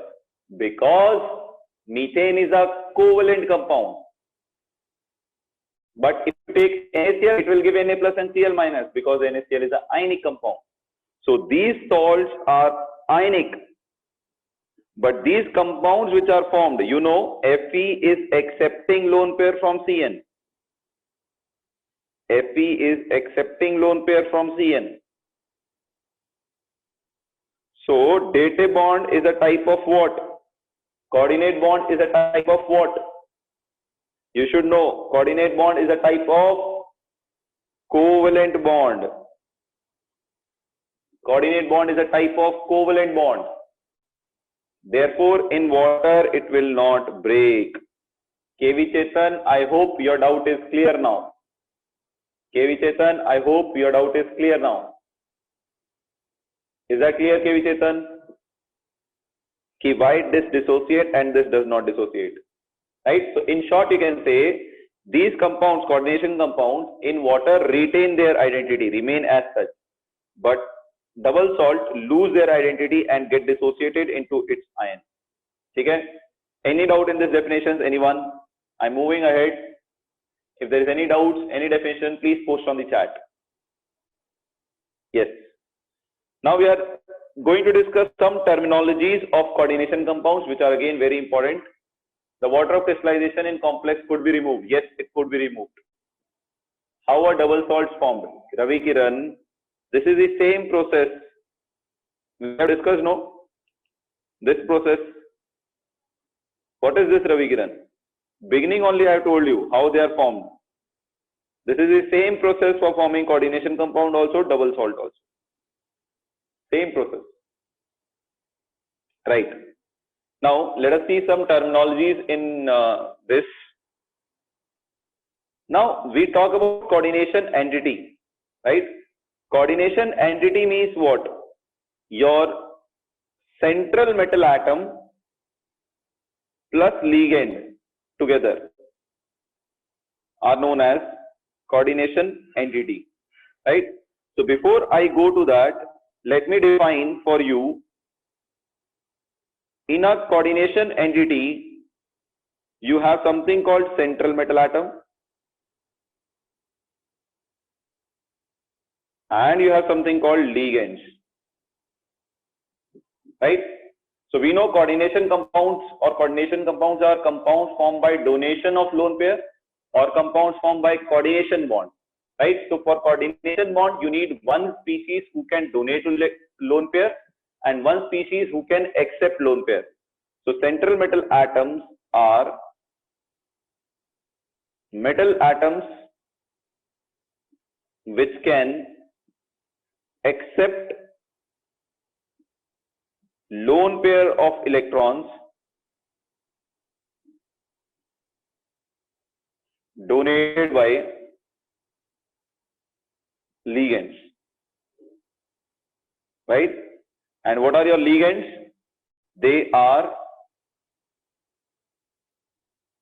Because methane is a covalent compound. But if you take NaCl, it will give Na plus and Cl minus because NaCl is an ionic compound. So these salts are ionic. But these compounds which are formed, you know, Fe is accepting lone pair from Cn. Fe is accepting lone pair from Cn. So date bond is a type of what? Coordinate bond is a type of what? You should know, coordinate bond is a type of covalent bond. Coordinate bond is a type of covalent bond. Therefore, in water, it will not break. KV Chetan, I hope your doubt is clear now. KV Chetan, I hope your doubt is clear now. Is that clear, KV Chetan? Why this dissociate and this does not dissociate? Right? So, in short, you can say these compounds, coordination compounds in water retain their identity, remain as such. But double salt lose their identity and get dissociated into its ion. Okay? Any doubt in this definitions? Anyone? I'm moving ahead. If there is any doubts, any definition, please post on the chat. Yes. Now we are going to discuss some terminologies of coordination compounds, which are again very important. The water of crystallization in complex could be removed. Yes, it could be removed. How are double salts formed? Ravi Kiran, this is the same process we have discussed, no? This process. What is this, Ravi Kiran? Beginning only I have told you how they are formed. This is the same process for forming coordination compound also, double salt also. Same process. Right. Now, let us see some terminologies in this. Now, we talk about coordination entity, right? Coordination entity means what? Your central metal atom plus ligand together are known as coordination entity, right? So, before I go to that, let me define for you. In a coordination entity, you have something called central metal atom and you have something called ligands, right? So we know coordination compounds or coordination compounds are compounds formed by donation of lone pair or compounds formed by coordination bond, right? So for coordination bond, you need one species who can donate lone pair and one species who can accept lone pair. So central metal atoms are metal atoms which can accept lone pair of electrons donated by ligands, right? And what are your ligands? They are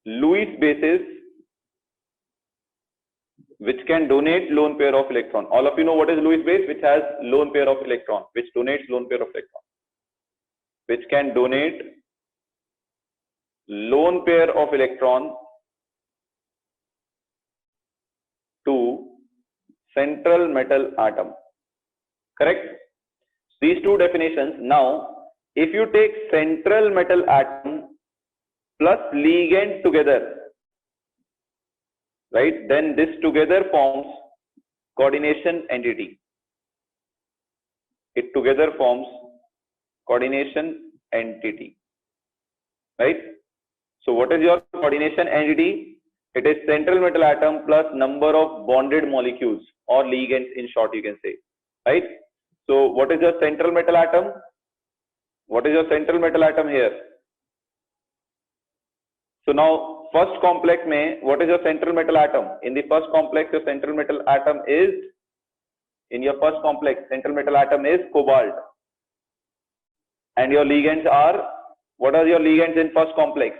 Lewis bases which can donate lone pair of electron. All of you know what is Lewis base, which has lone pair of electron, which donates lone pair of electron, which can donate lone pair of electron to central metal atom. Correct? These two definitions. Now, if you take central metal atom plus ligand together, right, then this together forms coordination entity. It together forms coordination entity, right? So what is your coordination entity? It is central metal atom plus number of bonded molecules or ligands, in short you can say, right? So what is your central metal atom? What is your central metal atom here? So now first complex mein, what is your central metal atom? In the first complex, your central metal atom is, in your first complex, central metal atom is cobalt. And your ligands are, what are your ligands in first complex?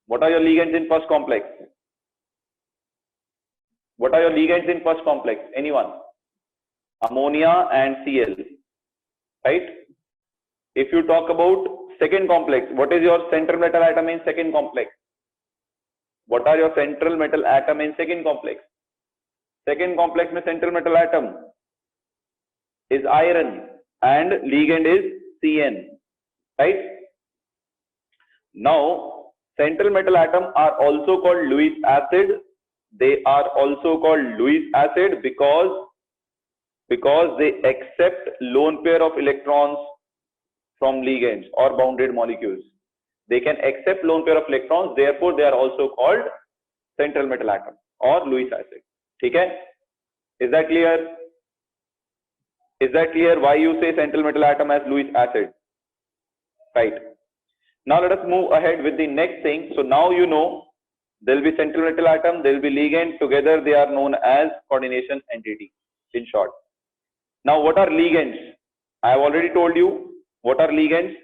What are your ligands in first complex? What are your ligands in first complex? Anyone? Ammonia and Cl, right? If you talk about second complex, what is your central metal atom in second complex? What are your central metal atom in second complex? Second complex में central metal atom is iron and ligand is Cn, right? Now, central metal atom are also called Lewis acid. They are also called Lewis acid because they accept lone pair of electrons from ligands or bounded molecules. They can accept lone pair of electrons, therefore they are also called central metal atom or Lewis acid. Okay? Is that clear? Is that clear why you say central metal atom as Lewis acid? Right. Now let us move ahead with the next thing. So now you know there will be central metal atom, there will be ligand, together they are known as coordination entity, in short. Now what are ligands? I have already told you. What are ligands?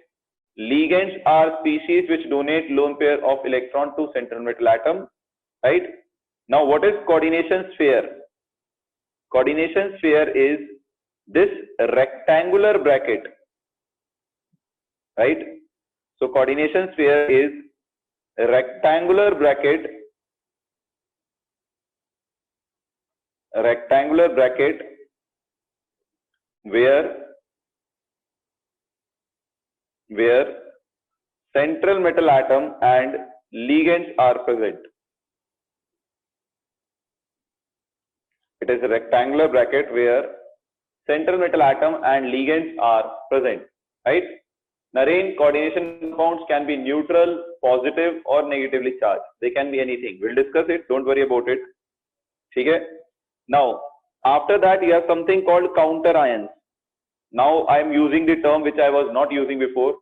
Ligands are species which donate lone pair of electron to central metal atom, right? Now what is coordination sphere? Coordination sphere is this rectangular bracket, right? So coordination sphere is a rectangular bracket, where central metal atom and ligands are present. It is a rectangular bracket where central metal atom and ligands are present, right? Naren, coordination compounds can be neutral, positive or negatively charged. They can be anything. We'll discuss it. Don't worry about it. Okay? Now, after that, you have something called counter ions. Now, I am using the term which I was not using before.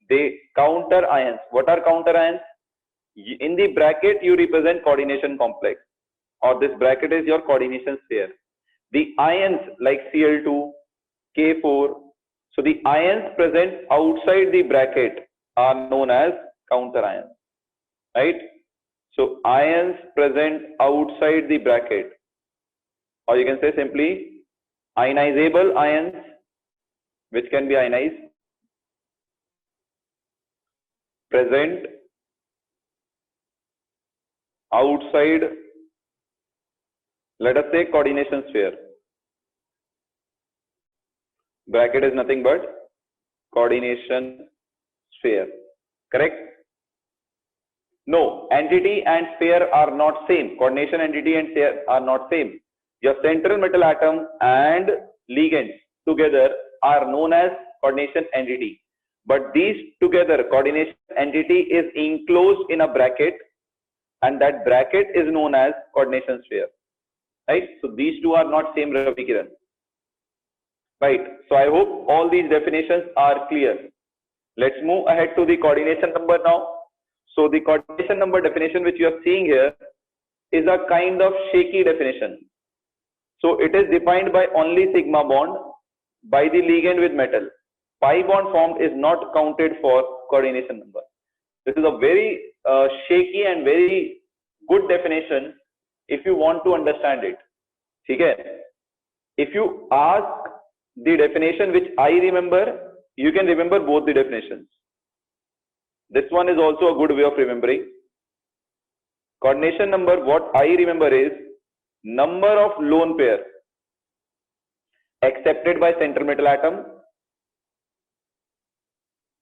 They counter ions. What are counter ions? In the bracket, you represent coordination complex, or this bracket is your coordination sphere. The ions like Cl2, K4, so the ions present outside the bracket are known as counter ions, right? So ions present outside the bracket, or you can say simply ionizable ions, which can be ionized, present outside, let us say, coordination sphere. Bracket is nothing but coordination sphere, correct? No, entity and sphere are not same. Coordination entity and sphere are not same. Your central metal atom and ligands together are known as coordination entity. But these together, coordination entity is enclosed in a bracket, and that bracket is known as coordination sphere, right? So these two are not same, Ravi Kiran. Right. So I hope all these definitions are clear. Let's move ahead to the coordination number now. So the coordination number definition which you are seeing here is a kind of shaky definition. So it is defined by only sigma bond by the ligand with metal. Pi bond formed is not counted for coordination number. This is a very shaky and very good definition if you want to understand it. Okay? If you ask the definition which I remember, you can remember both the definitions. This one is also a good way of remembering. Coordination number, what I remember is number of lone pair accepted by central metal atom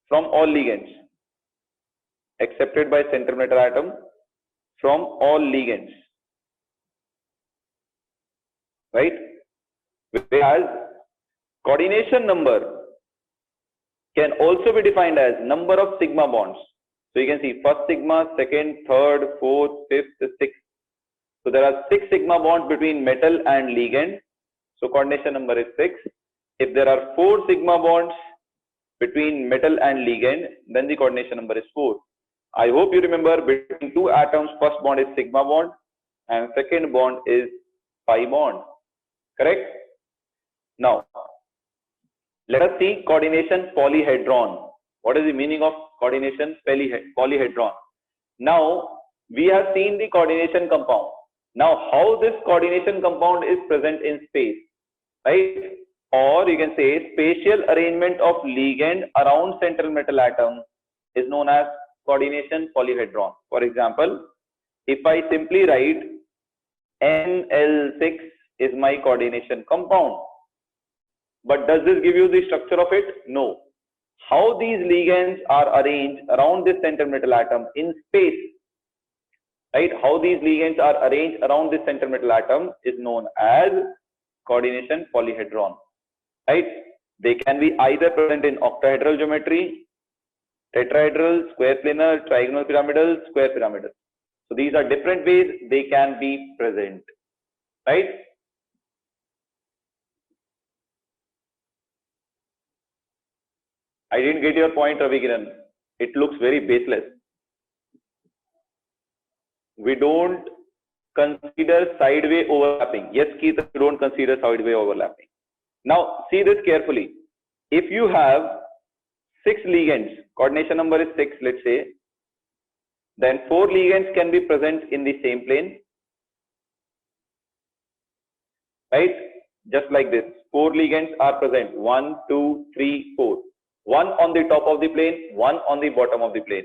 from all ligands. Accepted by central metal atom from all ligands. Right? Whereas coordination number can also be defined as number of sigma bonds. So you can see first sigma, second, third, fourth, fifth, sixth. So there are 6 sigma bonds between metal and ligand. So coordination number is 6. If there are 4 sigma bonds between metal and ligand, then the coordination number is 4. I hope you remember between two atoms, first bond is sigma bond and second bond is pi bond. Correct? Now, let us see coordination polyhedron. What is the meaning of coordination polyhedron? Now, we have seen the coordination compound. Now, how this coordination compound is present in space, right? Or you can say spatial arrangement of ligand around central metal atom is known as coordination polyhedron. For example, if I simply write NL6 is my coordination compound, but does this give you the structure of it? No. How these ligands are arranged around this central metal atom in space, right? How these ligands are arranged around this central metal atom is known as coordination polyhedron, right? They can be either present in octahedral geometry, tetrahedral, square planar, trigonal pyramidal, square pyramidal. So these are different ways they can be present, right? I didn't get your point, Ravi Kiran. It looks very baseless. We don't consider sideway overlapping. Yes, Keith, we don't consider sideway overlapping. Now, see this carefully. If you have 6 ligands, coordination number is 6, let's say, then 4 ligands can be present in the same plane, right? Just like this, 4 ligands are present, 1, 2, 3, 4. One on the top of the plane, one on the bottom of the plane.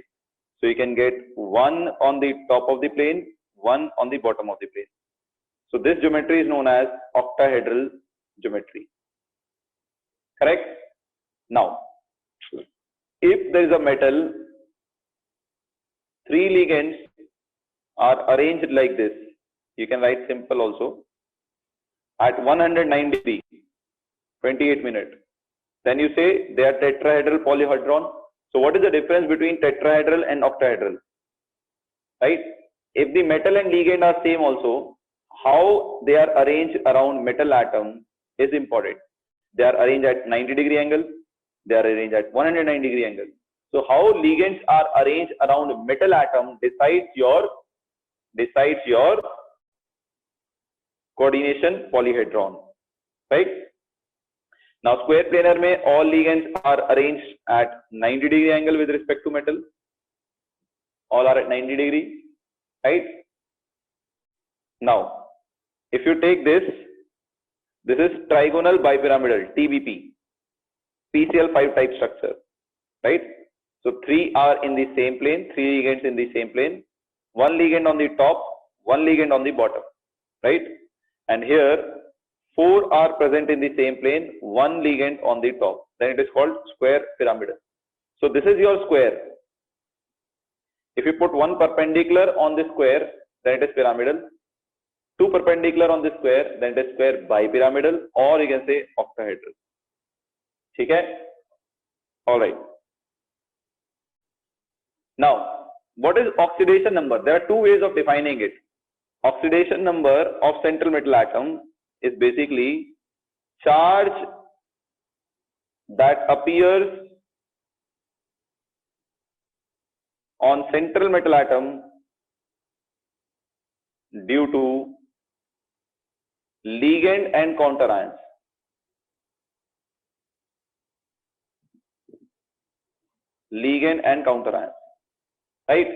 So you can get one on the top of the plane, one on the bottom of the plane. So this geometry is known as octahedral geometry. Correct? Now, if there is a metal, 3 ligands are arranged like this. You can write simple also. At 109 degree, 28 minutes. Then you say they are tetrahedral polyhedron. So what is the difference between tetrahedral and octahedral? Right? If the metal and ligand are same also, how they are arranged around metal atom is important. They are arranged at 90 degree angle. They are arranged at 109 degree angle. So how ligands are arranged around metal atom decides your coordination polyhedron. Right? Now, square planar mein all ligands are arranged at 90 degree angle with respect to metal. All are at 90 degree, right? Now, if you take this is trigonal bipyramidal, TBP, PCl5 type structure, right? So 3 are in the same plane, 3 ligands in the same plane, 1 ligand on the top, 1 ligand on the bottom, right? And here 4 are present in the same plane, 1 ligand on the top. Then it is called square pyramidal. So this is your square. If you put 1 perpendicular on the square, then it is pyramidal. 2 perpendicular on the square, then it is square bipyramidal, or you can say octahedral. Okay? All right. Now, what is oxidation number? There are 2 ways of defining it. Oxidation number of central metal atom is basically charge that appears on central metal atom due to ligand and counter ions. Ligand and counter ions, right?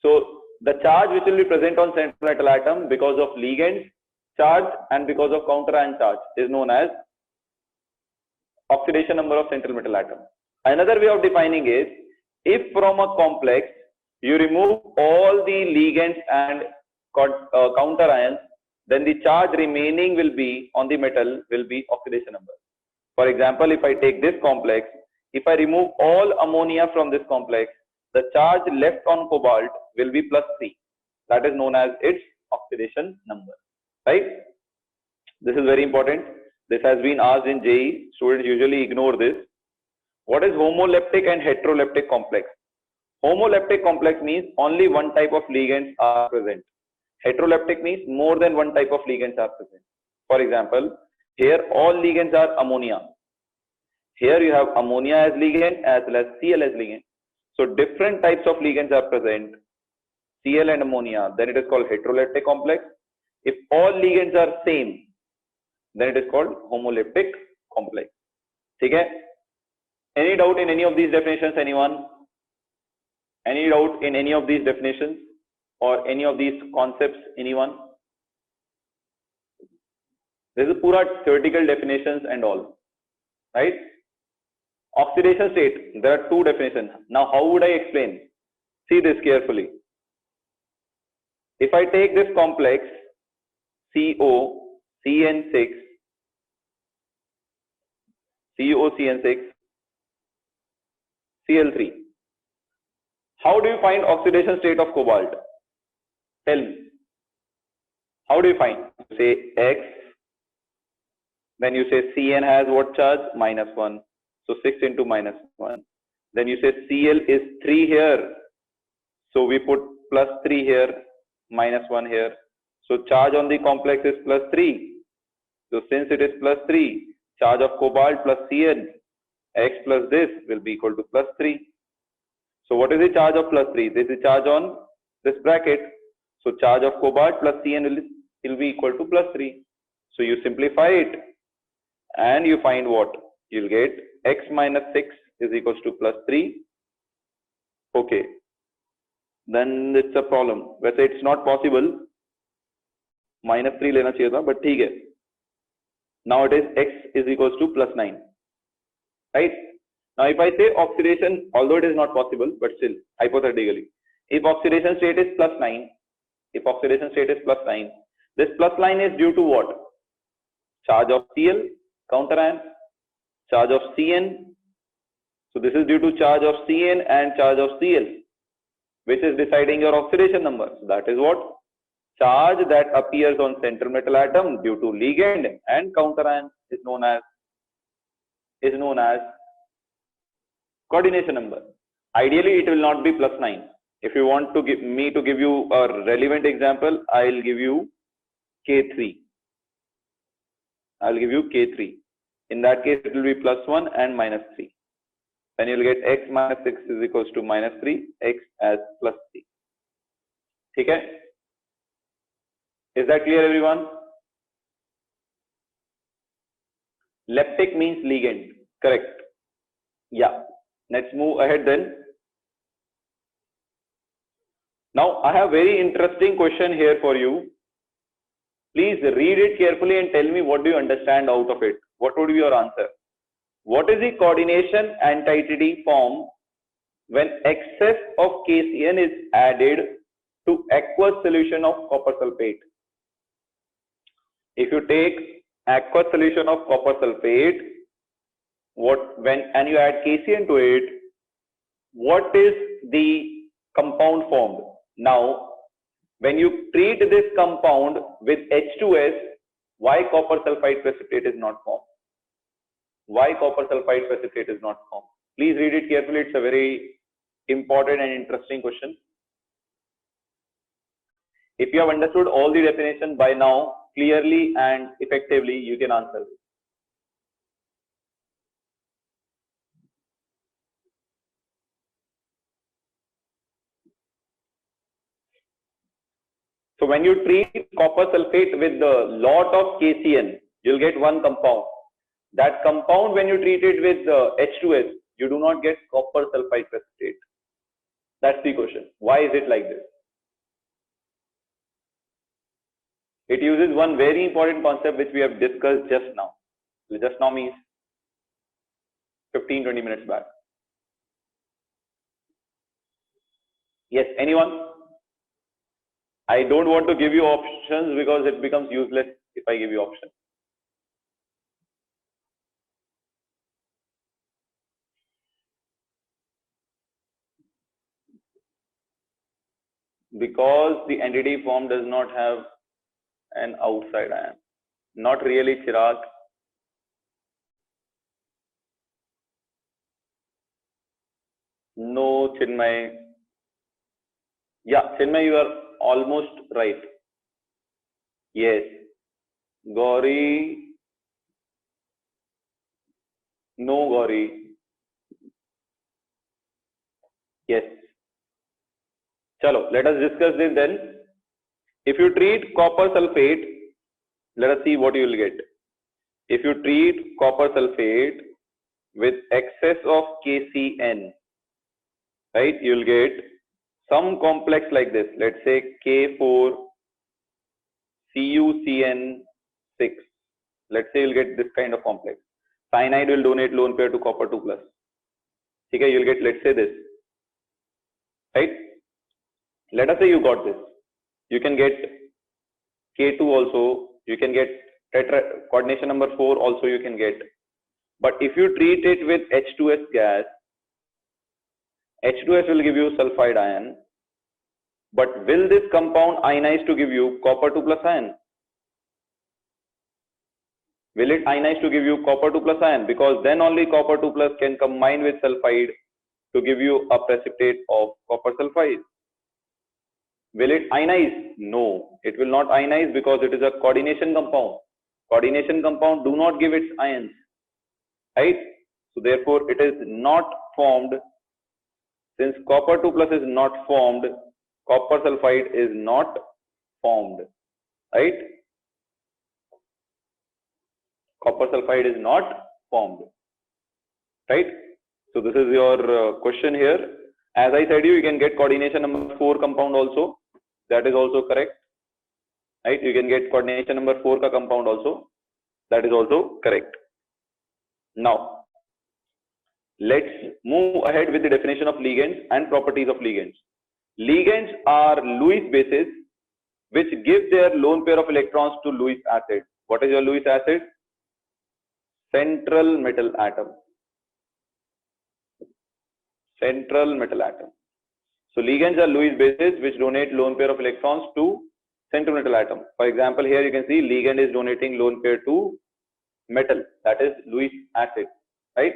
So the charge which will be present on central metal atom because of ligand charge and because of counter ion charge is known as oxidation number of central metal atom. Another way of defining is, if from a complex you remove all the ligands and counter ions, then the charge remaining will be on the metal will be oxidation number. For example, if I take this complex, if I remove all ammonia from this complex, the charge left on cobalt will be +3. That is known as its oxidation number. Right? This is very important. This has been asked in JEE. Students usually ignore this. What is homoleptic and heteroleptic complex? Homoleptic complex means only one type of ligands are present. Heteroleptic means more than one type of ligands are present. For example, here all ligands are ammonia. Here you have ammonia as ligand as well as Cl as ligand. So different types of ligands are present, Cl and ammonia, then it is called heteroleptic complex. If all ligands are same, then it is called homoleptic complex. Okay? Any doubt in any of these definitions, anyone? Any doubt in any of these definitions or any of these concepts, anyone? This is pura theoretical definitions and all, right? Oxidation state, there are two definitions. Now, how would I explain? See this carefully. If I take this complex COCN6, Cl3, how do you find oxidation state of cobalt? Tell me. How do you find? You say X, then you say Cn has what charge? -1. So 6 into -1. Then you say Cl is 3 here. So we put +3 here, -1 here. So charge on the complex is +3. So since it is +3, charge of cobalt plus Cn, X plus this will be equal to +3. So what is the charge of +3? This is charge on this bracket. So charge of cobalt plus Cn will be equal to +3. So you simplify it and you find what? You'll get X minus 6 is equals to +3. Okay. Then it's a problem. वैसे it's not possible. -3 लेना चाहिए था, but ठीक है. Now it is X is equals to +9. Right? Now if I say oxidation, although it is not possible, but still, hypothetically, if oxidation state is +9, this +9 is due to what? Charge of Cl, counterion, charge of Cn. So this is due to charge of Cn and charge of Cl, which is deciding your oxidation number. So that is what? Charge that appears on central metal atom due to ligand and counterion is known as coordination number. Ideally, it will not be +9. If you want to give you a relevant example, I'll give you K3. In that case, it will be +1 and -3. Then you'll get X minus 6 is equals to -3, X as +3. Okay? Is that clear, everyone? Leptic means ligand. Correct. Yeah. Let's move ahead then. Now, I have very interesting question here for you. Please read it carefully and tell me what do you understand out of it. What would be your answer? What is the coordination entity form when excess of KCN is added to aqueous solution of copper sulfate? If you take aqueous solution of copper sulfate, and you add KCN to it, what is the compound formed? Now, when you treat this compound with H2S, why copper sulfide precipitate is not formed? Please read it carefully. It's a very important and interesting question. If you have understood all the definition by now, clearly and effectively, you can answer this. So when you treat copper sulfate with the lot of KCN, you'll get one compound. That compound, when you treat it with H2S, you do not get copper sulfide precipitate. That's the question. Why is it like this? It uses one very important concept which we have discussed just now. Just now means 15-20 minutes back. Yes, anyone? I don't want to give you options because it becomes useless if I give you options. Because the entity form does not have an outside ion. Not really, Chirag. No, Chinmay. Yeah, Chinmay, you are almost right. Yes. Gauri. No, Gauri. Yes. Chalo, let us discuss this then. If you treat copper sulfate, let us see what you will get. If you treat copper sulfate with excess of KCN, right, you will get some complex like this. Let's say K4 CuCN6. Let's say you'll get this kind of complex. Cyanide will donate lone pair to copper 2+. Okay, you'll get, let's say this, right? Let us say you got this. You can get K2 also. You can get coordination number 4 also you can get. But if you treat it with H2S gas, H2S will give you sulfide ion. But will this compound ionize to give you copper 2+ ion? Will it ionize to give you copper 2+ ion? Because then only copper 2+ can combine with sulfide to give you a precipitate of copper sulfide. Will it ionize? No, it will not ionize because it is a coordination compound. Coordination compound do not give its ions, right? So therefore it is not formed. Since copper 2+ is not formed, copper sulfide is not formed, right? Copper sulfide is not formed, right? So this is your question here. As I said, you can get coordination number 4 compound also. That is also correct, right? You can get coordination number 4 ka compound also. That is also correct. Now, let's move ahead with the definition of ligands and properties of ligands. Ligands are Lewis bases which give their lone pair of electrons to Lewis acid. What is your Lewis acid? Central metal atom. Central metal atom. So ligands are Lewis bases which donate lone pair of electrons to central metal atom. For example, here you can see ligand is donating lone pair to metal, that is Lewis acid, right?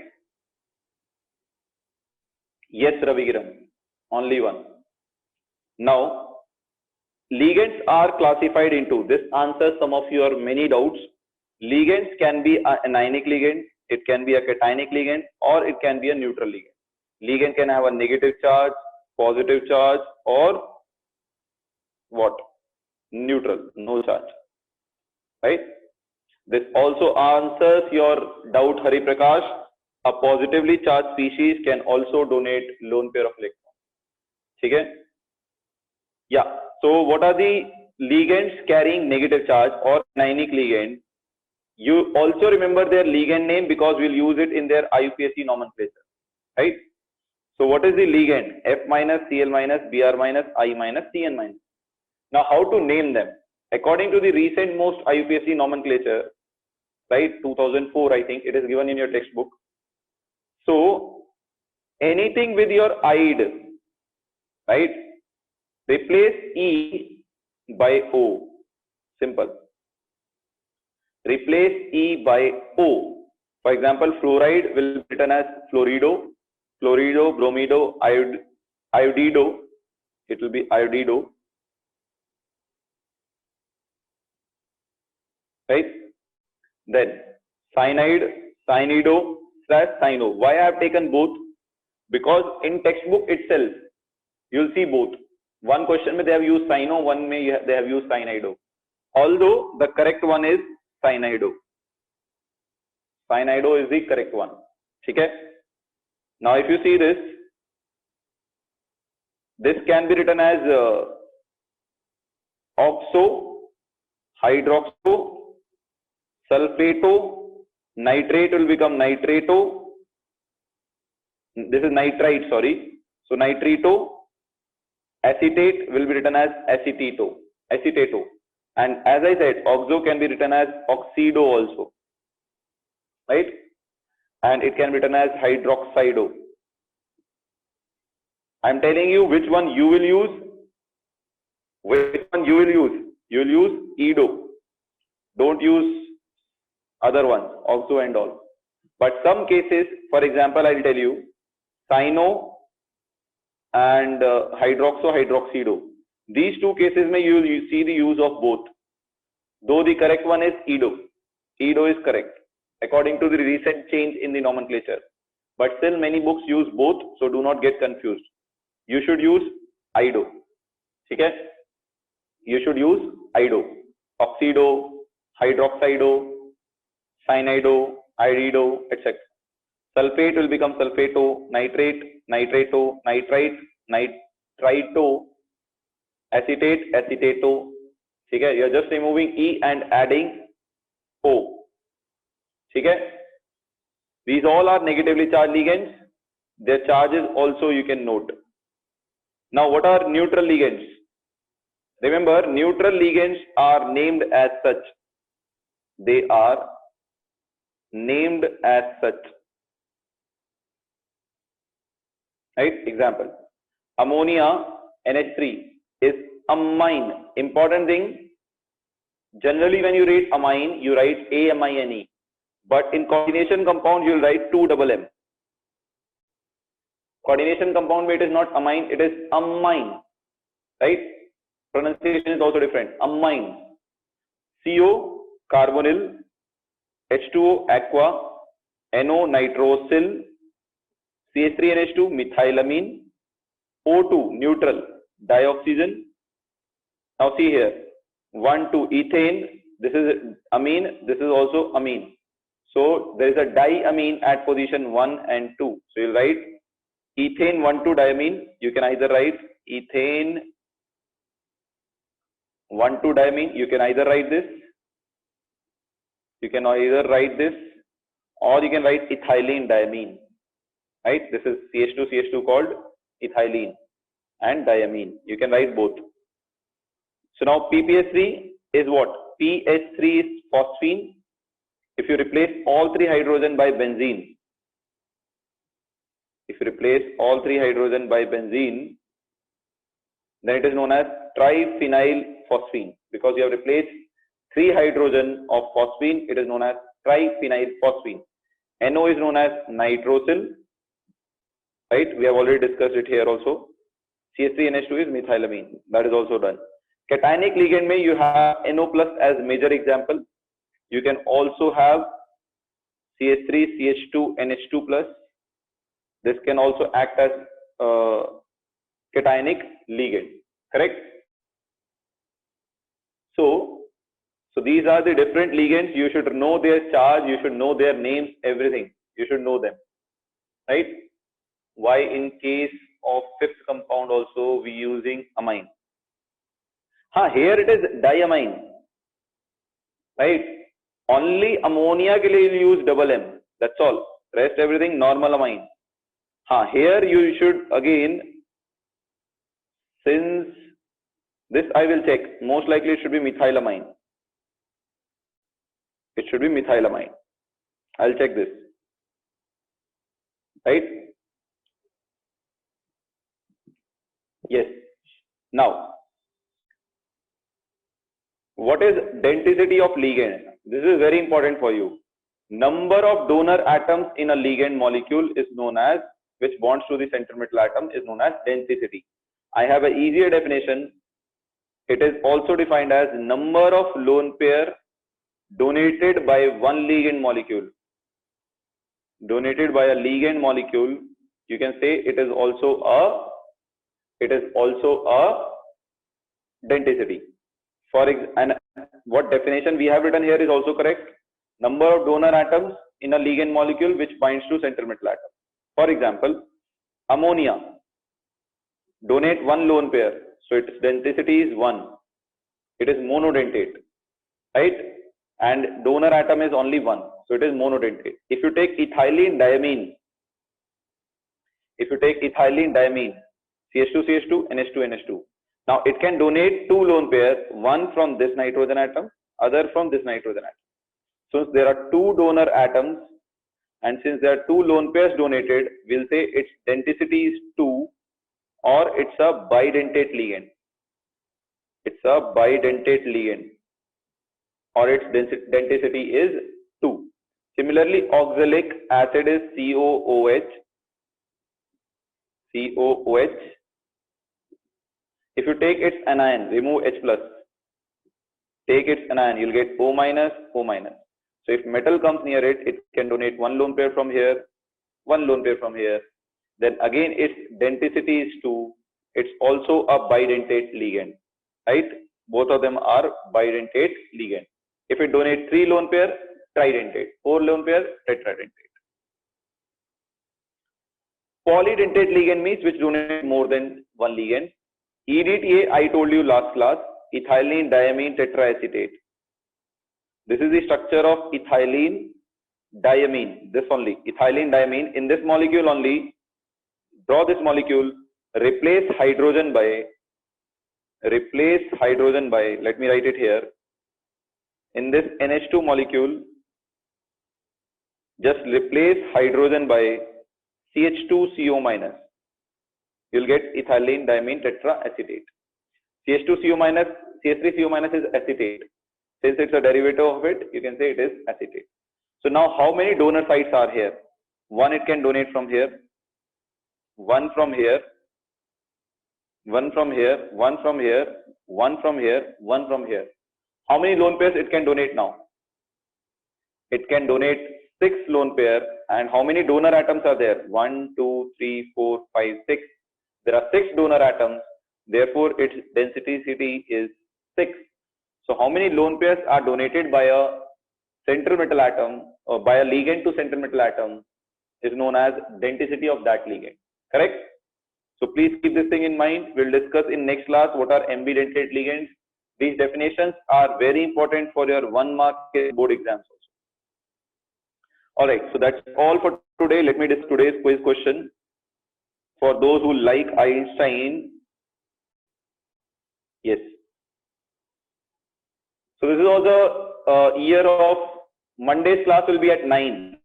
Yes, Ravikiran, only one. Now, ligands are classified into, this answers some of your many doubts. Ligands can be an anionic ligand, it can be a cationic ligand, or it can be a neutral ligand. Ligand can have a negative charge, positive charge, or what? Neutral, no charge, right? This also answers your doubt, Hari Prakash. A positively charged species can also donate lone pair of electrons. Okay? Yeah. So what are the ligands carrying negative charge or anionic ligand? You also remember their ligand name because we'll use it in their IUPAC nomenclature, right? So what is the ligand? F minus, Cl minus, Br minus, I minus, Cn minus. Now how to name them? According to the recent most IUPAC nomenclature, right, 2004 I think, it is given in your textbook. So anything with your ide, right, replace E by O, simple. Replace E by O. For example, fluoride will be written as fluorido, chlorido, bromido, iodido, it will be iodido, right? Then cyanide, cyanido, cyano. Why I have taken both? Because in textbook itself, you will see both. One question may they have used cyano, one may they have used cyanido. Although the correct one is cyanido. Cyanido is the correct one. Okay? Now if you see this, this can be written as oxo, hydroxo, sulfato, nitrate will become nitrato. This is nitrite, sorry. So nitrito, acetate will be written as acetato. And as I said, oxo can be written as oxido also, right? And it can be written as hydroxido. I am telling you which one you will use. Which one you will use? You will use ido. Don't use other ones, oxo and all. But some cases, for example, I will tell you, cyano and hydroxo, hydroxido. These two cases may you see the use of both. Though the correct one is ido. Ido is correct. according to the recent change in the nomenclature. But still many books use both, so do not get confused. You should use IDO. Okay? You should use IDO, oxido, hydroxido, cyanido, irido, etc. Sulfate will become sulfato, nitrate, nitrato, nitrite, nitrito, acetate, acetato. Okay? You are just removing E and adding O. Okay? These all are negatively charged ligands. Their charges also you can note. Now, what are neutral ligands? Remember, neutral ligands are named as such. They are named as such. Right? Example, ammonia NH3 is amine. Important thing, generally when you write amine, you write AMINE. But in coordination compound, you will write 2MM. Coordination compound weight is not amine, it is amine. Right? Pronunciation is also different. Amine. CO, carbonyl, H2O, aqua, NO, nitrosyl, CH3NH2, methylamine, O2, neutral, dioxygen. Now see here, 1, 2, ethane, this is amine, this is also amine. So there is a diamine at position 1 and 2. So you will write ethane 1,2-diamine. You can either write ethane 1,2-diamine. You can either write this. You can either write this, or you can write ethylene diamine. Right? This is CH2 called ethylene and diamine. You can write both. So now PPS3 is what? PH3 is phosphine. If you replace all 3 hydrogen by benzene, then it is known as triphenyl phosphine, because you have replaced 3 hydrogen of phosphine. It is known as triphenyl phosphine. NO is known as nitrosyl. Right? We have already discussed it here also. CH3NH2 is methylamine. That is also done. Cationic ligand mein you have NO plus as major example. You can also have CH3, CH2, NH2 plus. This can also act as cationic ligand. Correct? So these are the different ligands. You should know their charge. You should know their names. Everything. You should know them. Right? Why in case of 5th compound also we using amine? Here it is diamine. Right? Only ammonia ke liye you use double M. That's all. Rest everything normal amine. Here you should again, since this I will check, most likely it should be methylamine. It should be methylamine. I'll check this. Right? Yes. Now, what is denticity of ligand? This is very important for you. Number of donor atoms in a ligand molecule is known as, which bonds to the centrometal atom, is known as denticity. I have an easier definition. It is also defined as number of lone pair donated by one ligand molecule. Donated by a ligand molecule, you can say it is also a denticity. And what definition we have written here is also correct. Number of donor atoms in a ligand molecule which binds to centrometal atom. For example, ammonia donate one lone pair, so its denticity is 1. It is monodentate, right? And donor atom is only 1, so it is monodentate. If you take ethylene diamine, CH2 CH2, NH2 NH2. Now it can donate 2 lone pairs, one from this nitrogen atom, other from this nitrogen atom. So there are 2 donor atoms, and since there are 2 lone pairs donated, we'll say its denticity is 2, or it's a bidentate ligand. It's a bidentate ligand, or its denticity is 2. Similarly, oxalic acid is COOH. If you take its anion, remove H plus, take its anion, you'll get O minus, O minus. So if metal comes near it, it can donate one lone pair from here, one lone pair from here. Then again, its denticity is 2. It's also a bidentate ligand, right? Both of them are bidentate ligand. If it donates 3 lone pair, tridentate. 4 lone pair, tetradentate. Polydentate ligand means which donate more than one ligand. EDTA, I told you last class, ethylene diamine tetraacetate. This is the structure of ethylene diamine. This only, ethylene diamine. In this molecule only, draw this molecule, replace hydrogen by, let me write it here. In this NH2 molecule, just replace hydrogen by CH2CO minus. You'll get ethylene diamine tetraacetate. CH2CO minus, CH3CO minus is acetate. Since it's a derivative of it, you can say it is acetate. So now how many donor sites are here? One it can donate from here, one from here, one from here, one from here, one from here, one from here. How many lone pairs it can donate now? It can donate 6 lone pair. And how many donor atoms are there? 1, 2, 3, 4, 5, 6. There are 6 donor atoms. Therefore, its denticity is 6. So how many lone pairs are donated by a central metal atom or by a ligand to central metal atom is known as denticity of that ligand. Correct? So please keep this thing in mind. We'll discuss in next class what are ambidentate ligands. These definitions are very important for your 1 mark board exams also. Alright, so that's all for today. Let me discuss today's quiz question. For those who like Einstein, yes. So this is also year of Monday's class will be at 9.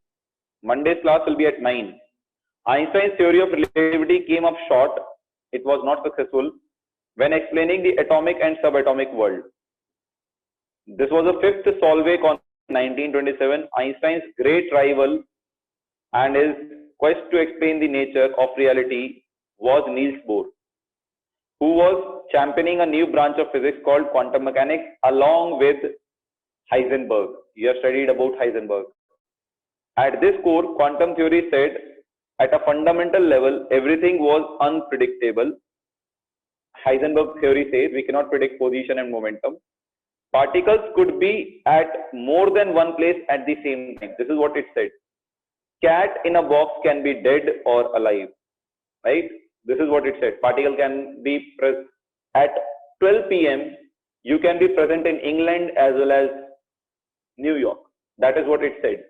Monday's class will be at 9. Einstein's theory of relativity came up short. It was not successful when explaining the atomic and subatomic world. This was the 5th Solvay conference in 1927. Einstein's great rival and his quest to explain the nature of reality was Niels Bohr, who was championing a new branch of physics called quantum mechanics along with Heisenberg. You have studied about Heisenberg. At this core, quantum theory said at a fundamental level, everything was unpredictable. Heisenberg theory says we cannot predict position and momentum. Particles could be at more than one place at the same time. This is what it said. Cat in a box can be dead or alive, right? This is what it said. Particle can be present at 12 p.m. You can be present in England as well as New York. That is what it said,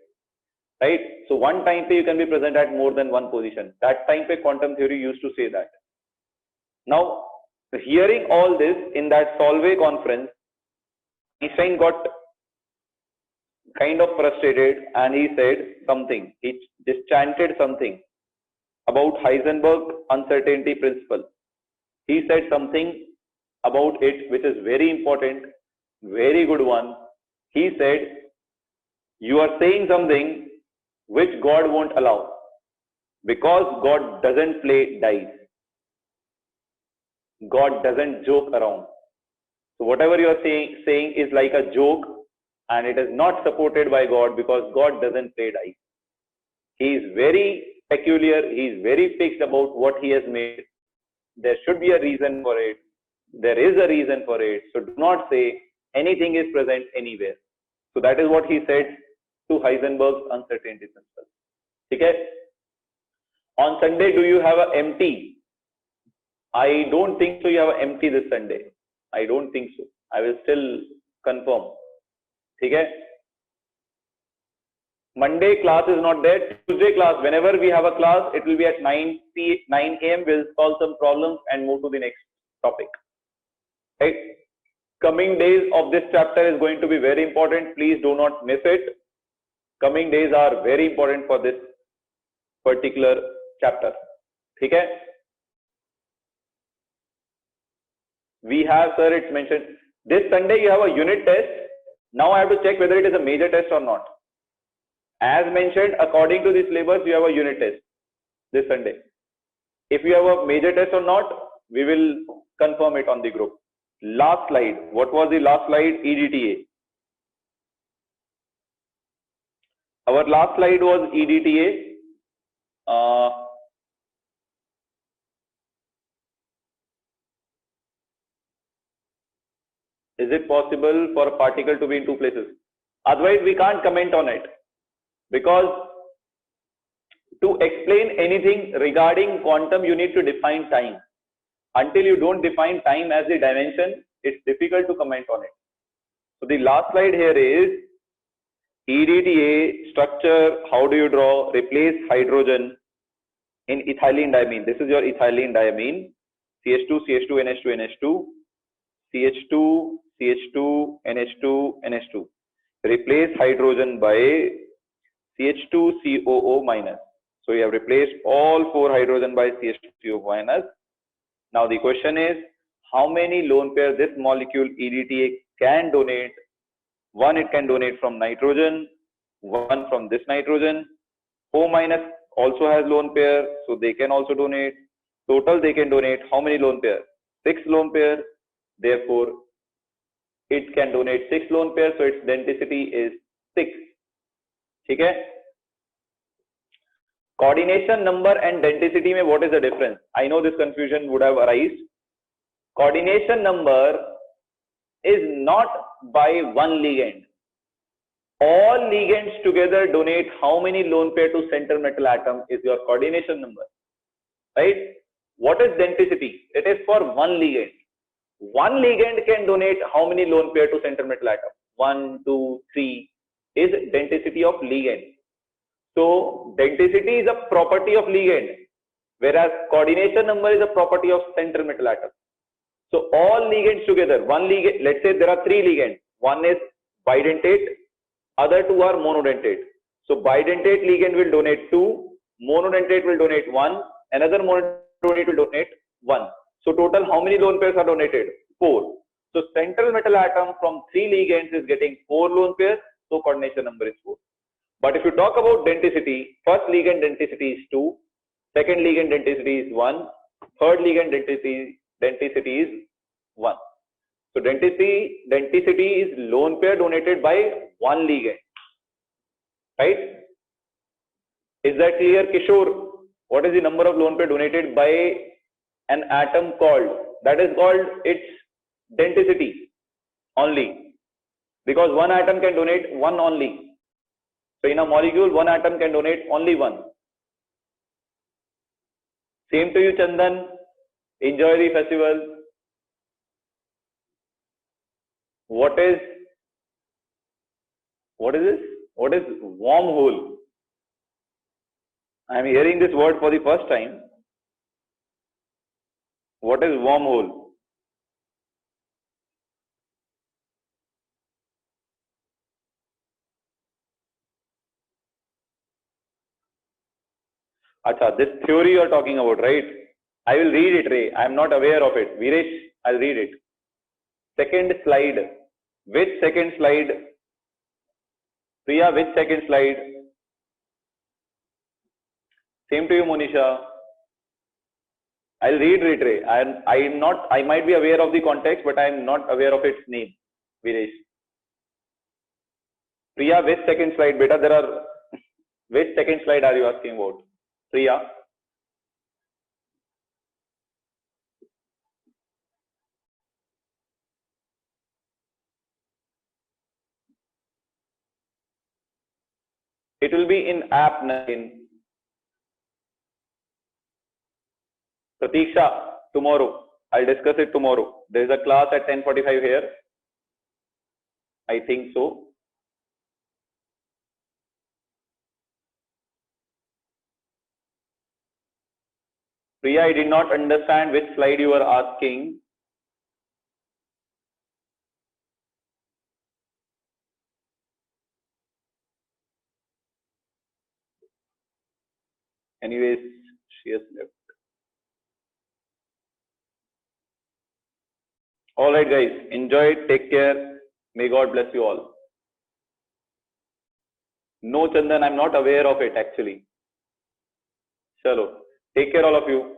right? So one time you can be present at more than one position. That time quantum theory used to say that. Now, hearing all this in that Solvay conference, Einstein got kind of frustrated and he said something. He just chanted something about Heisenberg uncertainty principle. He said something about it which is very important, very good one. He said, you are saying something which God won't allow because God doesn't play dice. God doesn't joke around. So whatever you are saying is like a joke and it is not supported by God because God doesn't play dice. He is very peculiar. He is very fixed about what he has made. There should be a reason for it. There is a reason for it. So do not say anything is present anywhere. So that is what he said to Heisenberg's uncertainty principle. Okay? On Sunday, do you have an empty? I don't think so. You have an empty this Sunday. I don't think so. I will still confirm. Okay? Monday class is not there. Tuesday class, whenever we have a class, it will be at 9 a.m. We'll solve some problems and move to the next topic. Right? Coming days of this chapter is going to be very important. Please do not miss it. Coming days are very important for this particular chapter. Okay? We have, sir, it's mentioned. This Sunday you have a unit test. Now I have to check whether it is a major test or not. As mentioned, according to the syllabus, you have a unit test this Sunday. If you have a major test or not, we will confirm it on the group. Last slide. What was the last slide? EDTA. Our last slide was EDTA. Is it possible for a particle to be in two places? Otherwise, we can't comment on it, because to explain anything regarding quantum, you need to define time. Until you don't define time as the dimension, it's difficult to comment on it. So the last slide here is EDTA structure. How do you draw? Replace hydrogen in ethylene diamine. This is your ethylene diamine. CH2, CH2, NH2, NH2, CH2, CH2, NH2, NH2. Replace hydrogen by CH2, COO minus. So you have replaced all 4 hydrogen by CH2, COO minus. Now the question is, how many lone pairs this molecule EDTA can donate? One, it can donate from nitrogen, one from this nitrogen. O minus also has lone pair, so they can also donate. Total they can donate how many lone pairs? 6 lone pairs. Therefore, it can donate 6 lone pairs, so its density is 6. Okay? Coordination number and density mein what is the difference? I know this confusion would have arisen. Coordination number is not by one ligand. All ligands together donate how many lone pair to center metal atom is your coordination number, right? What is density? It is for one ligand. One ligand can donate how many lone pair to center metal atom? 1, 2, 3 is density of ligand. So density is a property of ligand, whereas coordination number is a property of center metal atom. So all ligands together, one ligand, let's say there are 3 ligands. One is bidentate, other 2 are monodentate. So bidentate ligand will donate 2, monodentate will donate 1, another monodentate will donate 1. So total how many lone pairs are donated? 4. So central metal atom from 3 ligands is getting 4 lone pairs, so coordination number is 4. But if you talk about density, first ligand density is 2, second ligand density is 1, third ligand density is 1. So density is lone pair donated by one ligand, right? Is that clear, Kishore? What is the number of lone pair donated by an atom called? That is called its density only, because one atom can donate one only. So in a molecule, one atom can donate only one. Same to you, Chandan. Enjoy the festival. What is this? What is wormhole? I am hearing this word for the first time. What is wormhole? Acha, this theory you are talking about, right? I will read it, Ray. I am not aware of it. Viresh, I'll read it. Second slide. Which second slide? Priya, which second slide? Same to you, Monisha. I'll read it, Ray. I might be aware of the context, but I am not aware of its name. Viresh. Priya, which second slide? Beta, which second slide are you asking about? Priya. It will be in app 9. Pratiksha, tomorrow. I'll discuss it tomorrow. There is a class at 10:45 here. I think so. Priya, I did not understand which slide you are asking. Anyways, she has left. All right, guys. Enjoy it. Take care. May God bless you all. No, Chandan, I'm not aware of it actually. Chalo. Take care, all of you.